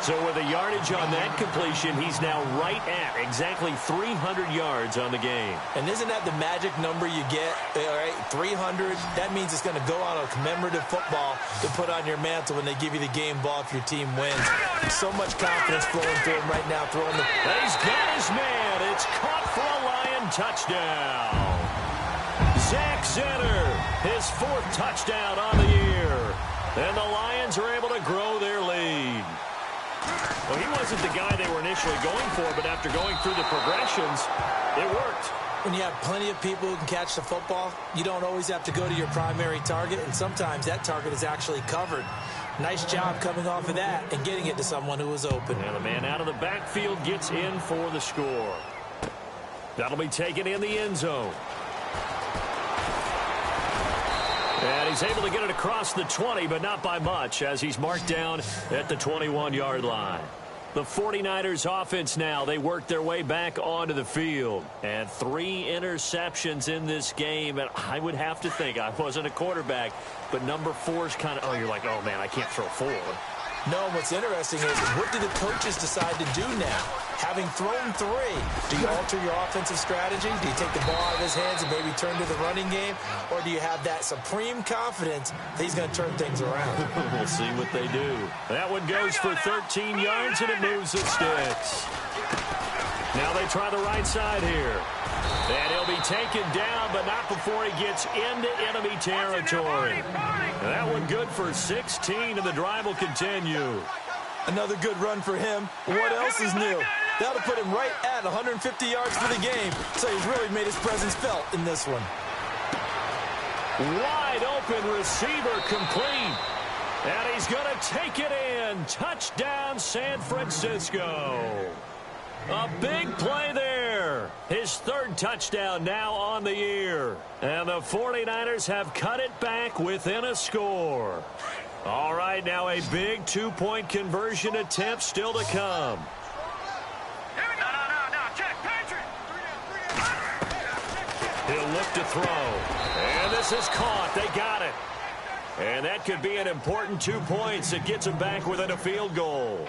So with a yardage on that completion, he's now right at exactly 300 yards on the game. And isn't that the magic number you get? All right, 300. That means it's going to go on a commemorative football to put on your mantle when they give you the game ball if your team wins. So much confidence flowing through him right now. Throwing the. He's got his man. It's caught for a Lion touchdown. Zach Zenner, his 4th touchdown on the year. And the Lions are able to grow their lead. Well, he wasn't the guy they were initially going for, but after going through the progressions, it worked. When you have plenty of people who can catch the football, you don't always have to go to your primary target, and sometimes that target is actually covered. Nice job coming off of that and getting it to someone who was open. And the man out of the backfield gets in for the score. That'll be taken in the end zone. And he's able to get it across the 20, but not by much, as he's marked down at the 21-yard line. The 49ers offense now, they work their way back onto the field. And 3 interceptions in this game, and I would have to think, I wasn't a quarterback, but number 4's kind of, oh, you're like, oh, man, I can't throw 4. No, what's interesting is, what do the coaches decide to do now? Having thrown 3, do you alter your offensive strategy? Do you take the ball out of his hands and maybe turn to the running game? Or do you have that supreme confidence that he's going to turn things around? We'll see what they do. That one goes for 13 yards, and it moves the sticks. Now they try the right side here. And he'll be taken down, but not before he gets into enemy territory. And that one good for 16, and the drive will continue. Another good run for him. What else is new? That'll put him right at 150 yards for the game. So he's really made his presence felt in this one. Wide open receiver complete. And he's going to take it in. Touchdown, San Francisco. A big play there. there. His third touchdown now on the year. And the 49ers have cut it back within a score. All right, now a big two-point conversion attempt still to come. He'll look to throw. And this is caught. They got it. And that could be an important 2 points. It gets him back within a field goal.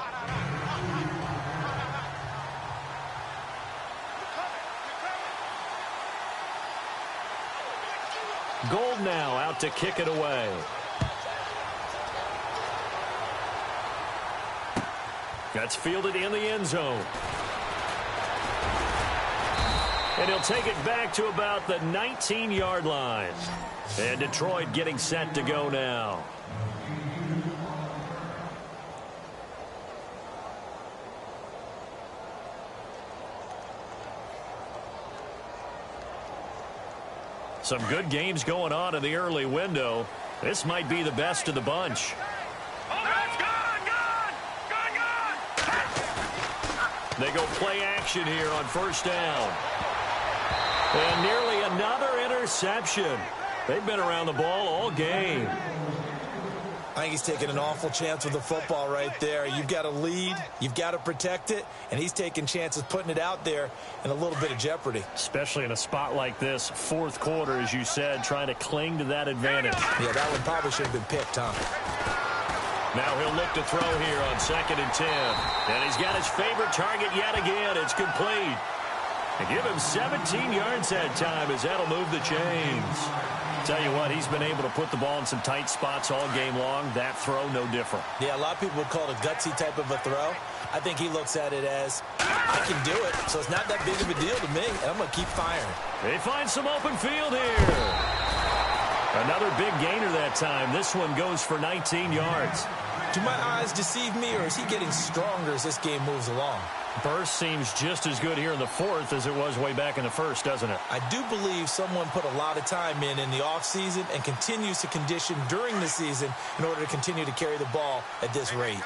Gold now out to kick it away. That's fielded in the end zone. And he'll take it back to about the 19-yard line. And Detroit getting set to go now. Some good games going on in the early window. This might be the best of the bunch. They go play action here on first down. And nearly another interception. They've been around the ball all game. I think he's taking an awful chance with the football right there. You've got to lead, you've got to protect it, and he's taking chances putting it out there in a little bit of jeopardy. Especially in a spot like this, fourth quarter, as you said, trying to cling to that advantage. Yeah, that one probably should have been picked, Tom. Now he'll look to throw here on 2nd and 10. And he's got his favorite target yet again. It's complete. And give him 17 yards that time as that'll move the chains. Tell you what, he's been able to put the ball in some tight spots all game long. That throw, no different. Yeah, a lot of people would call it a gutsy type of a throw. I think he looks at it as, I can do it, so it's not that big of a deal to me, and I'm going to keep firing. They find some open field here. Another big gainer that time. This one goes for 19 yards. Do my eyes deceive me, or is he getting stronger as this game moves along? Burst seems just as good here in the fourth as it was way back in the first, doesn't it? I do believe someone put a lot of time in the offseason and continues to condition during the season in order to continue to carry the ball at this rate.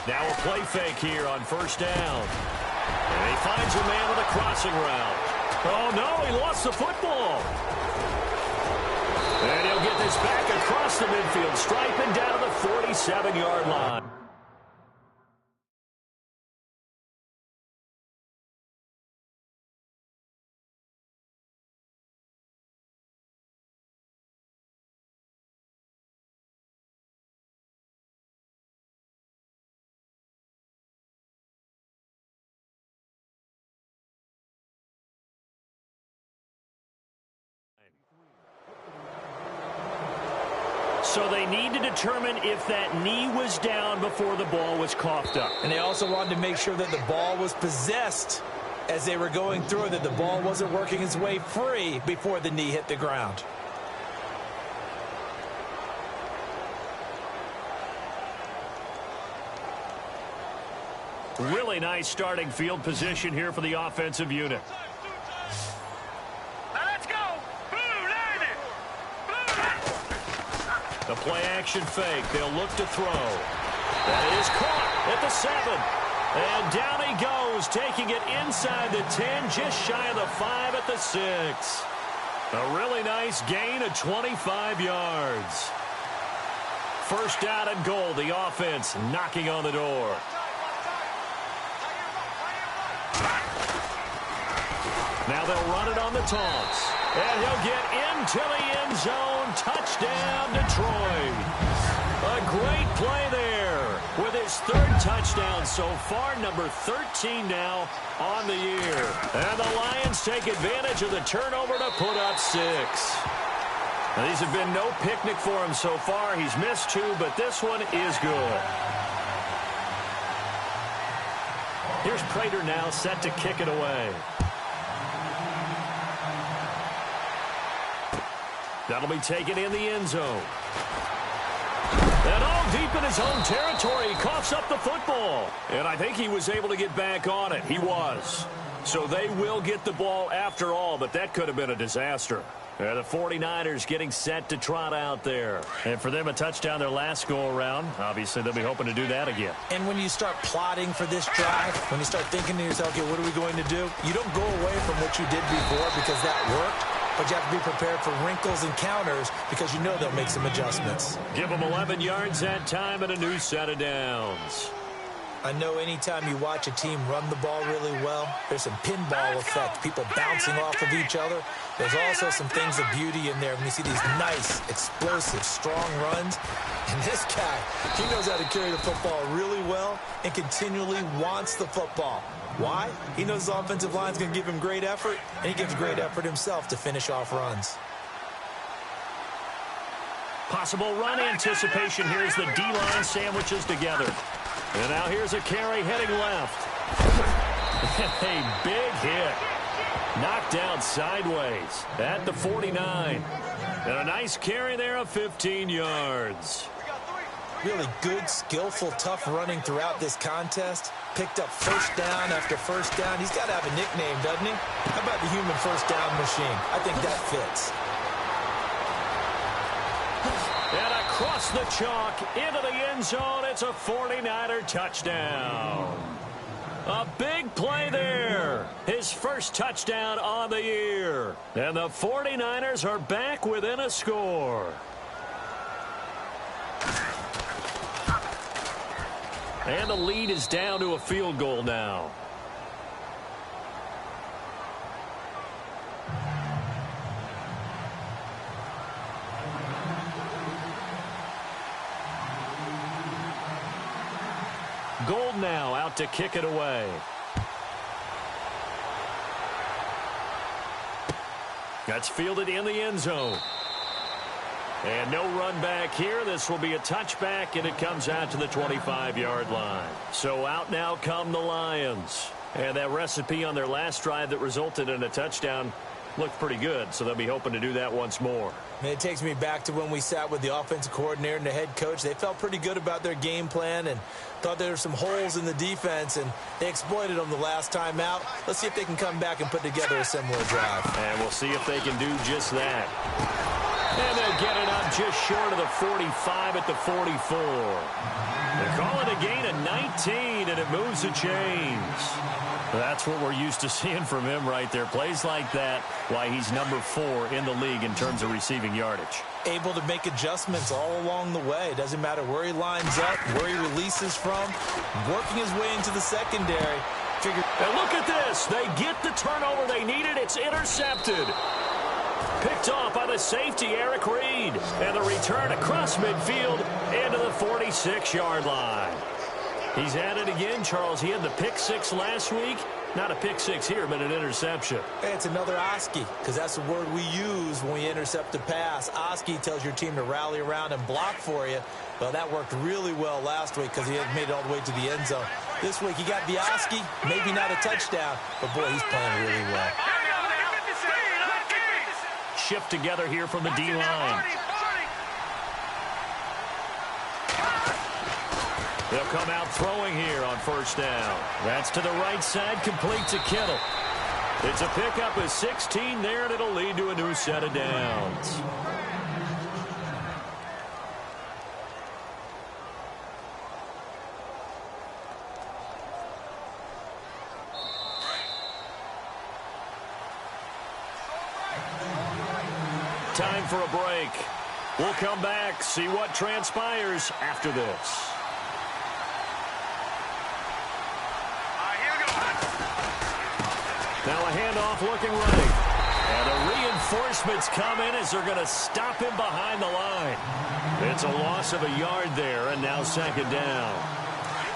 Now a play fake here on first down. And he finds a man with a crossing route. Oh, no, he lost the football. And he'll get this back across the midfield stripe and down to the 47-yard line. So they need to determine if that knee was down before the ball was coughed up. And they also wanted to make sure that the ball was possessed as they were going through, that the ball wasn't working its way free before the knee hit the ground. Really nice starting field position here for the offensive unit. The play-action fake. They'll look to throw. That is caught at the 7. And down he goes, taking it inside the 10, just shy of the 5 at the 6. A really nice gain of 25 yards. First down and goal. The offense knocking on the door. Now they'll run it on the taunts. And he'll get into the end zone. Touchdown, Detroit. A great play there with his third touchdown so far, number 13 now on the year. And the Lions take advantage of the turnover to put up 6. Now, these have been no picnic for him so far. He's missed 2, but this one is good. Here's Prater now set to kick it away. That'll be taken in the end zone. And all deep in his own territory, he coughs up the football. And I think he was able to get back on it. He was. So they will get the ball after all, but that could have been a disaster. The 49ers getting set to trot out there. And for them, a touchdown their last go-around. Obviously, they'll be hoping to do that again. And when you start plotting for this drive, when you start thinking to yourself, okay, what are we going to do? You don't go away from what you did before because that worked, but you have to be prepared for wrinkles and counters because you know they'll make some adjustments. Give them 11 yards that time and a new set of downs. I know anytime you watch a team run the ball really well, there's some pinball effect, people bouncing off of each other. There's also some things of beauty in there when you see these nice, explosive, strong runs. And this guy, he knows how to carry the football really well and continually wants the football. Why? He knows his offensive line's going to give him great effort, and he gives great effort himself to finish off runs. Possible run anticipation here as the D-line sandwiches together. And now here's a carry heading left. A big hit. Knocked down sideways at the 49. And a nice carry there of 15 yards. Really good, skillful, tough running throughout this contest. Picked up first down after first down. He's got to have a nickname, doesn't he? How about the human first down machine? I think that fits. And across the chalk into the end zone, it's a 49er touchdown. A big play there. His first touchdown on the year. And the 49ers are back within a score. And the lead is down to a field goal now. Gold now out to kick it away. That's fielded in the end zone. And no run back here. This will be a touchback, and it comes out to the 25-yard line. So out now come the Lions. And that recipe on their last drive that resulted in a touchdown looked pretty good, so they'll be hoping to do that once more. And it takes me back to when we sat with the offensive coordinator and the head coach. They felt pretty good about their game plan and thought there were some holes in the defense, and they exploited them the last time out. Let's see if they can come back and put together a similar drive. And we'll see if they can do just that. And they'll get it up just short of the 45 at the 44. They call it a gain of 19, and it moves the chains. That's what we're used to seeing from him right there. Plays like that, why he's number 4 in the league in terms of receiving yardage. Able to make adjustments all along the way. Doesn't matter where he lines up, where he releases from, working his way into the secondary. And look at this. They get the turnover they needed. It's intercepted. Picked off by the safety, Eric Reed. And the return across midfield into the 46-yard line. He's at it again, Charles. He had the pick 6 last week. Not a pick 6 here, but an interception. Hey, it's another Oski, because that's the word we use when we intercept a pass. Oski tells your team to rally around and block for you. Well, that worked really well last week because he had made it all the way to the end zone. This week, he got the Oski, maybe not a touchdown, but boy, he's playing really well. Shift together here from the D-line. They'll come out throwing here on first down. That's to the right side, complete to Kittle. It's a pickup of 16 there, and it'll lead to a new set of downs. Time for a break. We'll come back, see what transpires after this. Now a handoff looking right. And the reinforcements come in as they're going to stop him behind the line. It's a loss of a yard there, and now second down.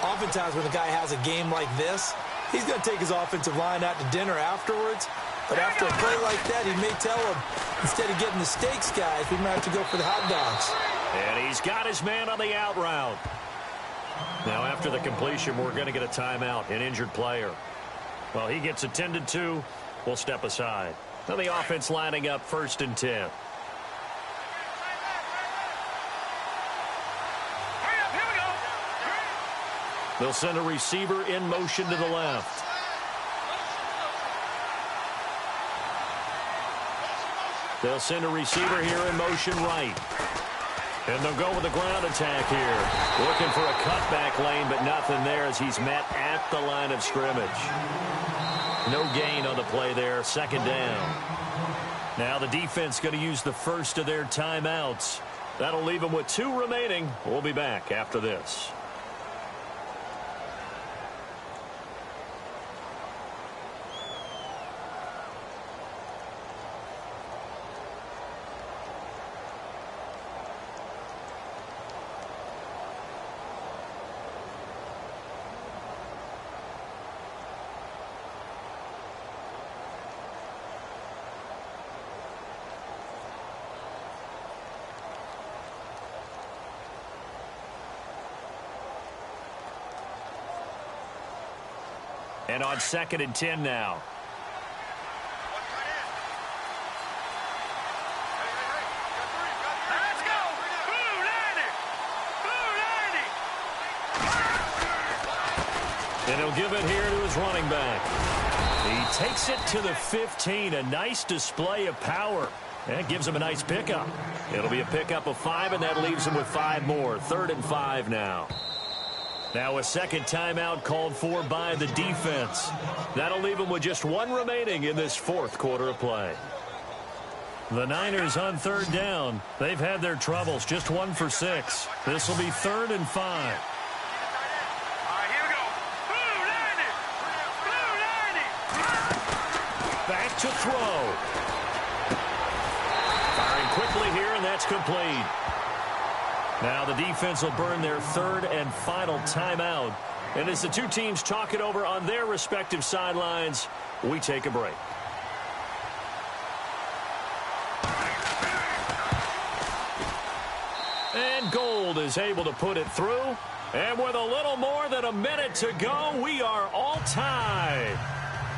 Oftentimes when a guy has a game like this, he's going to take his offensive line out to dinner afterwards. But after a play like that, he may tell him, instead of getting the steaks, guys, we might have to go for the hot dogs. And he's got his man on the out route. Now after the completion, we're going to get a timeout, an injured player. Well, he gets attended to. We'll step aside. Now the offense lining up 1st and 10. They'll send a receiver in motion to the left. They'll send a receiver here in motion right. And they'll go with a ground attack here. Looking for a cutback lane, but nothing there as he's met at the line of scrimmage. No gain on the play there. Second down. Now the defense going to use the first of their timeouts. That'll leave them with 2 remaining. We'll be back after this. And on 2nd and 10 now. Let's go! And he'll give it here to his running back. He takes it to the 15. A nice display of power. That gives him a nice pickup. It'll be a pickup of 5, and that leaves him with 5 more. 3rd and 5 now. Now a second timeout called for by the defense. That'll leave them with just 1 remaining in this 4th quarter of play. The Niners on 3rd down. They've had their troubles. Just 1 for 6. This will be 3rd and 5. All right, here we go. Back to throw. Firing quickly here, and that's complete. Now the defense will burn their 3rd and final timeout. And as the 2 teams talk it over on their respective sidelines, we take a break. And Gold is able to put it through. And with a little more than a minute to go, we are all tied.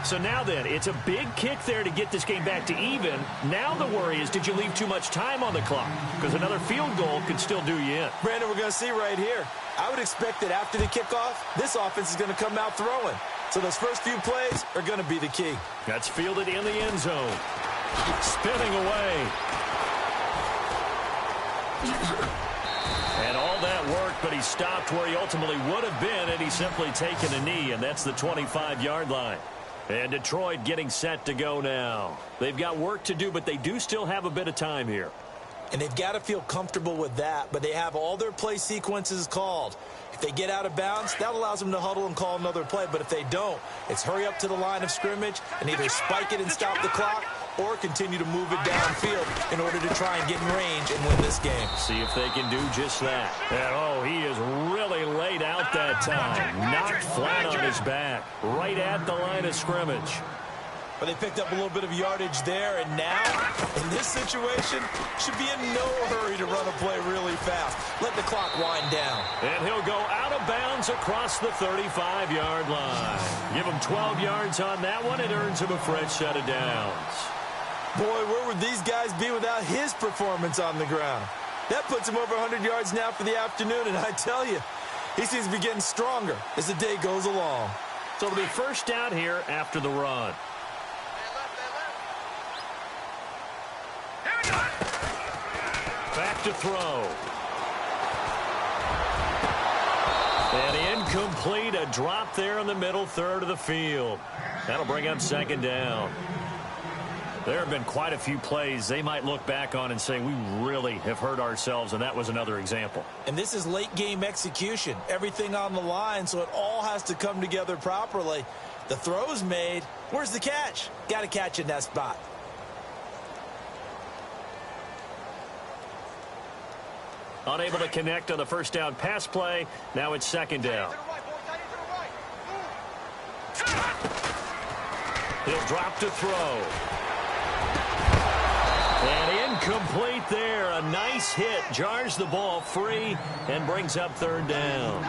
So now then, it's a big kick there to get this game back to even. Now the worry is, did you leave too much time on the clock? Because another field goal could still do you in. Brandon, we're going to see right here. I would expect that after the kickoff, this offense is going to come out throwing. So those first few plays are going to be the key. That's fielded in the end zone. Spinning away. And all that worked, but he stopped where he ultimately would have been, and he's simply taken a knee, and that's the 25-yard line. And Detroit getting set to go now. They've got work to do, but they do still have a bit of time here. And they've got to feel comfortable with that, but they have all their play sequences called. If they get out of bounds, that allows them to huddle and call another play. But if they don't, it's hurry up to the line of scrimmage and either spike it and stop the clock or continue to move it downfield in order to try and get in range and win this game. See if they can do just that. And, oh, he is really laid out that time. Knocked flat on his back. Right at the line of scrimmage. But they picked up a little bit of yardage there, and now, in this situation, should be in no hurry to run a play really fast. Let the clock wind down. And he'll go out of bounds across the 35-yard line. Give him 12 yards on that one. It earns him a fresh set of downs. Boy, where would these guys be without his performance on the ground? That puts him over 100 yards now for the afternoon, and I tell you, he seems to be getting stronger as the day goes along. So it'll be first down here after the run. Back to throw. And incomplete, a drop there in the middle third of the field. That'll bring up second down. There have been quite a few plays they might look back on and say, we really have hurt ourselves, and that was another example. And this is late game execution. Everything on the line, so it all has to come together properly. The throw's made. Where's the catch? Got to catch in that spot. Unable to connect on the first down pass play. Now it's second down. He'll drop to throw. And incomplete there. A nice hit. Jars the ball free and brings up third down.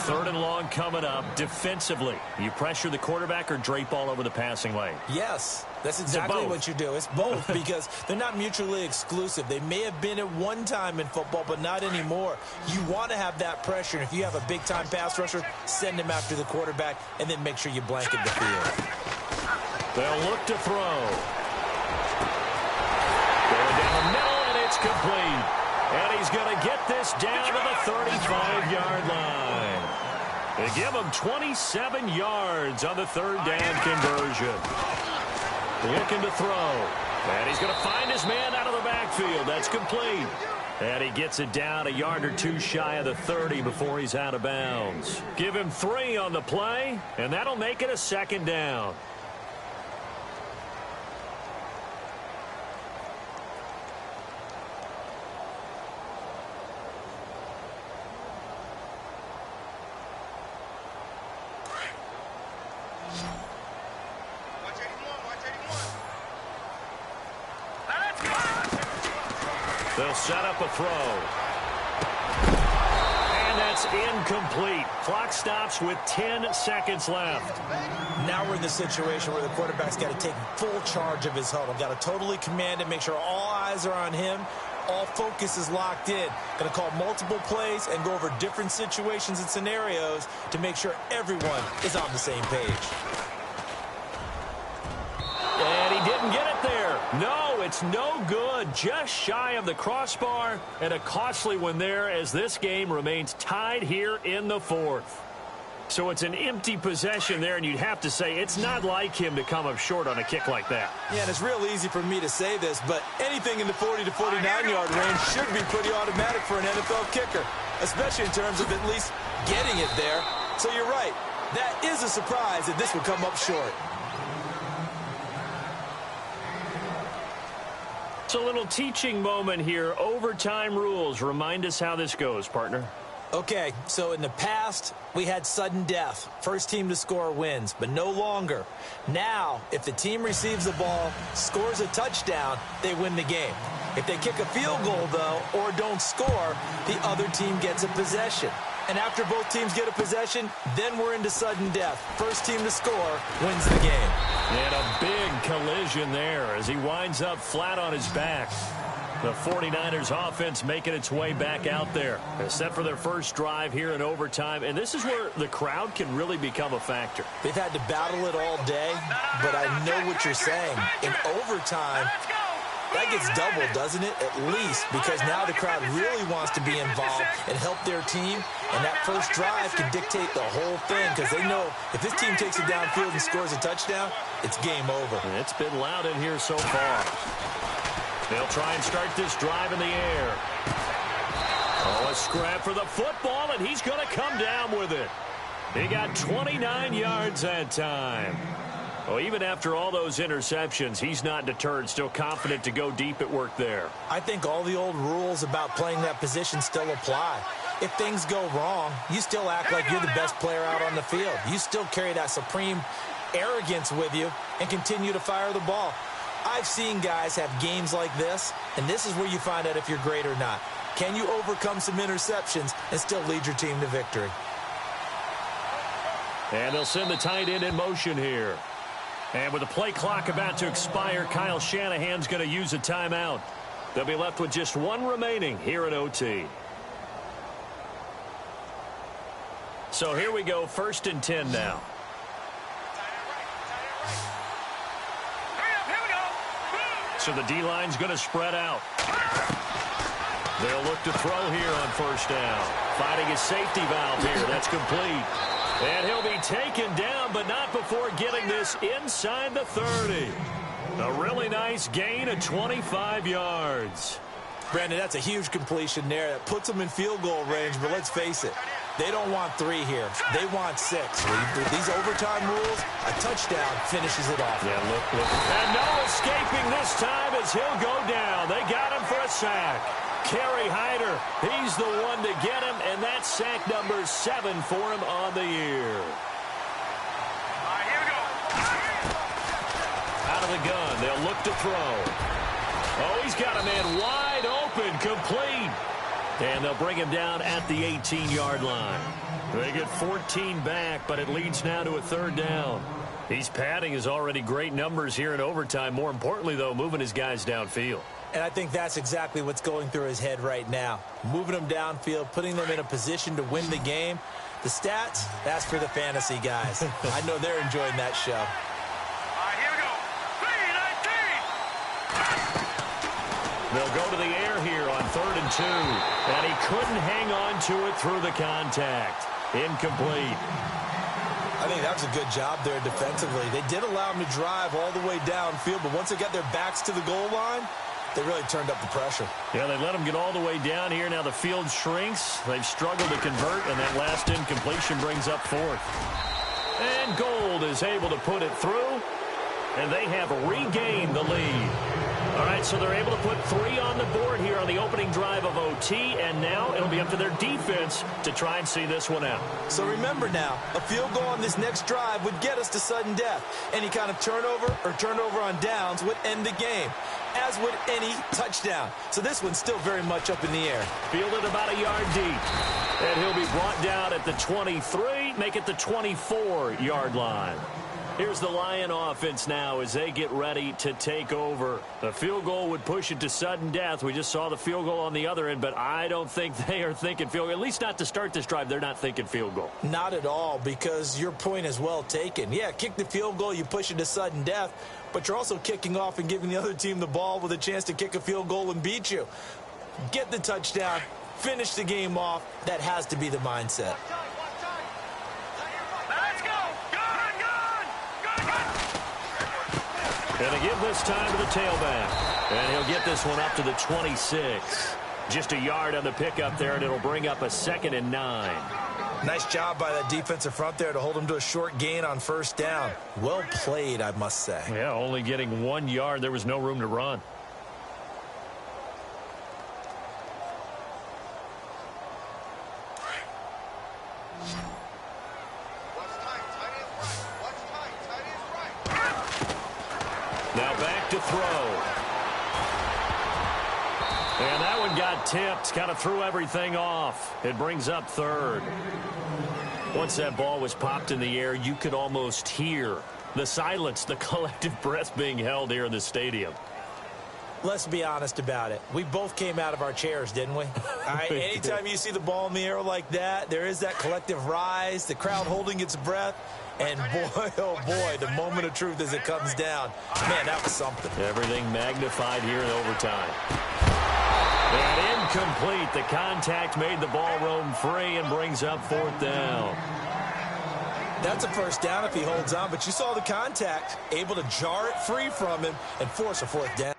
Third and long coming up. Defensively, you pressure the quarterback or drape all over the passing lane? Yes, that's exactly what you do. It's both because they're not mutually exclusive. They may have been at one time in football, but not anymore. You want to have that pressure. And if you have a big-time pass rusher, send him after the quarterback and then make sure you blanket the field. They'll look to throw. It's complete. And he's going to get this down to the 35-yard line. They give him 27 yards on the third down conversion. Looking to throw. And he's going to find his man out of the backfield. That's complete. And he gets it down a yard or two shy of the 30 before he's out of bounds. Give him 3 on the play, and that'll make it a second down. They'll set up a throw. And that's incomplete. Clock stops with 10 seconds left. Now we're in the situation where the quarterback's got to take full charge of his huddle. Got to totally command it, make sure all eyes are on him. All focus is locked in. Going to call multiple plays and go over different situations and scenarios to make sure everyone is on the same page. And he didn't get it there. No, it's no good. Just shy of the crossbar, and a costly one there as this game remains tied here in the fourth. So it's an empty possession there, and you'd have to say it's not like him to come up short on a kick like that. Yeah, and it's real easy for me to say this, but anything in the 40 to 49-yard range should be pretty automatic for an NFL kicker, especially in terms of at least getting it there. So you're right. That is a surprise that this would come up short. It's a little teaching moment here. Overtime rules. Remind us how this goes, partner. Okay, so in the past, we had sudden death. First team to score wins, but no longer. Now, if the team receives the ball, scores a touchdown, they win the game. If they kick a field goal, though, or don't score, the other team gets a possession. And after both teams get a possession, then we're into sudden death. First team to score wins the game. And a big collision there as he winds up flat on his back. The 49ers offense making its way back out there. They're set for their first drive here in overtime, and this is where the crowd can really become a factor. They've had to battle it all day, but I know what you're saying. In overtime, that gets doubled, doesn't it? At least, because now the crowd really wants to be involved and help their team, and that first drive can dictate the whole thing because they know if this team takes it downfield and scores a touchdown, it's game over. And it's been loud in here so far. They'll try and start this drive in the air. Oh, a scrap for the football, and he's going to come down with it. He got 29 yards that time. Well, even after all those interceptions, he's not deterred, still confident to go deep at work there. I think all the old rules about playing that position still apply. If things go wrong, you still act like you're the best player out on the field. You still carry that supreme arrogance with you and continue to fire the ball. I've seen guys have games like this, and this is where you find out if you're great or not. Can you overcome some interceptions and still lead your team to victory? And they'll send the tight end in motion here. And with the play clock about to expire, Kyle Shanahan's going to use a timeout. They'll be left with just one remaining here at OT. So here we go, 1st and 10 now. So the D-line's going to spread out. They'll look to throw here on 1st down. Finding his safety valve here. That's complete. And he'll be taken down, but not before getting this inside the 30. A really nice gain of 25 yards. Brandon, that's a huge completion there. That puts them in field goal range, but let's face it. They don't want 3 here. They want 6. With these overtime rules, a touchdown finishes it off. Yeah, look. And no escaping this time as he'll go down. They got him for a sack. Kerry Hyder, he's the one to get him, and that's sack number 7 for him on the year. All right, here we go. Out of the gun, they'll look to throw. Oh, he's got a man wide open, complete. And they'll bring him down at the 18-yard line. They get 14 back, but it leads now to a 3rd down. He's padding his already great numbers here in overtime. More importantly, though, moving his guys downfield. And I think that's exactly what's going through his head right now. Moving them downfield, putting them in a position to win the game. The stats, that's for the fantasy guys. I know they're enjoying that show. All right, here we go. 3-19. They'll go to the air here on 3rd and 2. And he couldn't hang on to it through the contact. Incomplete. I think that was a good job there defensively. They did allow him to drive all the way downfield, but once they got their backs to the goal line, they really turned up the pressure. Yeah, they let him get all the way down here. Now the field shrinks. They've struggled to convert, and that last incompletion brings up 4th. And Gold is able to put it through, and they have regained the lead. All right, so they're able to put 3 on the board here on the opening drive of OT, and now it'll be up to their defense to try and see this one out. So remember now, a field goal on this next drive would get us to sudden death. Any kind of turnover or turnover on downs would end the game, as would any touchdown. So this one's still very much up in the air. Fielded about a yard deep, and he'll be brought down at the 23, make it the 24-yard line. Here's the Lion offense now as they get ready to take over. The field goal would push it to sudden death. We just saw the field goal on the other end, but I don't think they are thinking field goal. At least not to start this drive. They're not thinking field goal. Not at all, because your point is well taken. Yeah, kick the field goal, you push it to sudden death, but you're also kicking off and giving the other team the ball with a chance to kick a field goal and beat you. Get the touchdown, finish the game off. That has to be the mindset. And they give this time to the tailback. And he'll get this one up to the 26. Just a yard on the pickup there, and it'll bring up a 2nd and 9. Nice job by that defensive front there to hold him to a short gain on 1st down. Well played, I must say. Yeah, only getting 1 yard. There was no room to run. Now back to throw. And that one got tipped. Kind of threw everything off. It brings up 3rd. Once that ball was popped in the air, you could almost hear the silence, the collective breath being held here in the stadium. Let's be honest about it. We both came out of our chairs, didn't we? All right, anytime you see the ball in the air like that, there is that collective rise, the crowd holding its breath. And boy, oh boy, the moment of truth as it comes down. Man, that was something. Everything magnified here in overtime. And incomplete. The contact made the ball roam free and brings up 4th down. That's a 1st down if he holds on, but you saw the contact, able to jar it free from him and force a 4th down.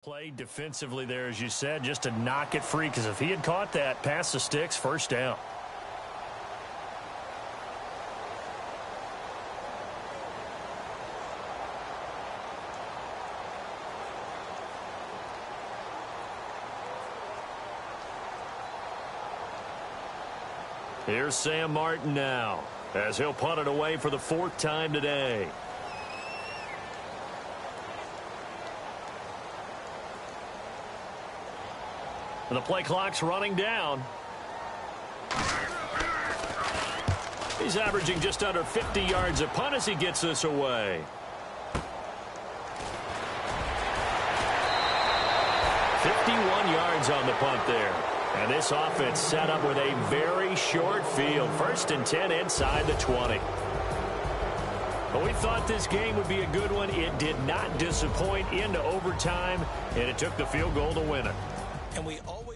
Played defensively there, as you said, just to knock it free, because if he had caught that, past the sticks, 1st down. Here's Sam Martin now, as he'll punt it away for the 4th time today. The play clock's running down. He's averaging just under 50 yards a punt as he gets this away. Yards on the punt there. And this offense set up with a very short field. 1st and 10 inside the 20. But we thought this game would be a good one. It did not disappoint into overtime, and it took the field goal to win it. And we always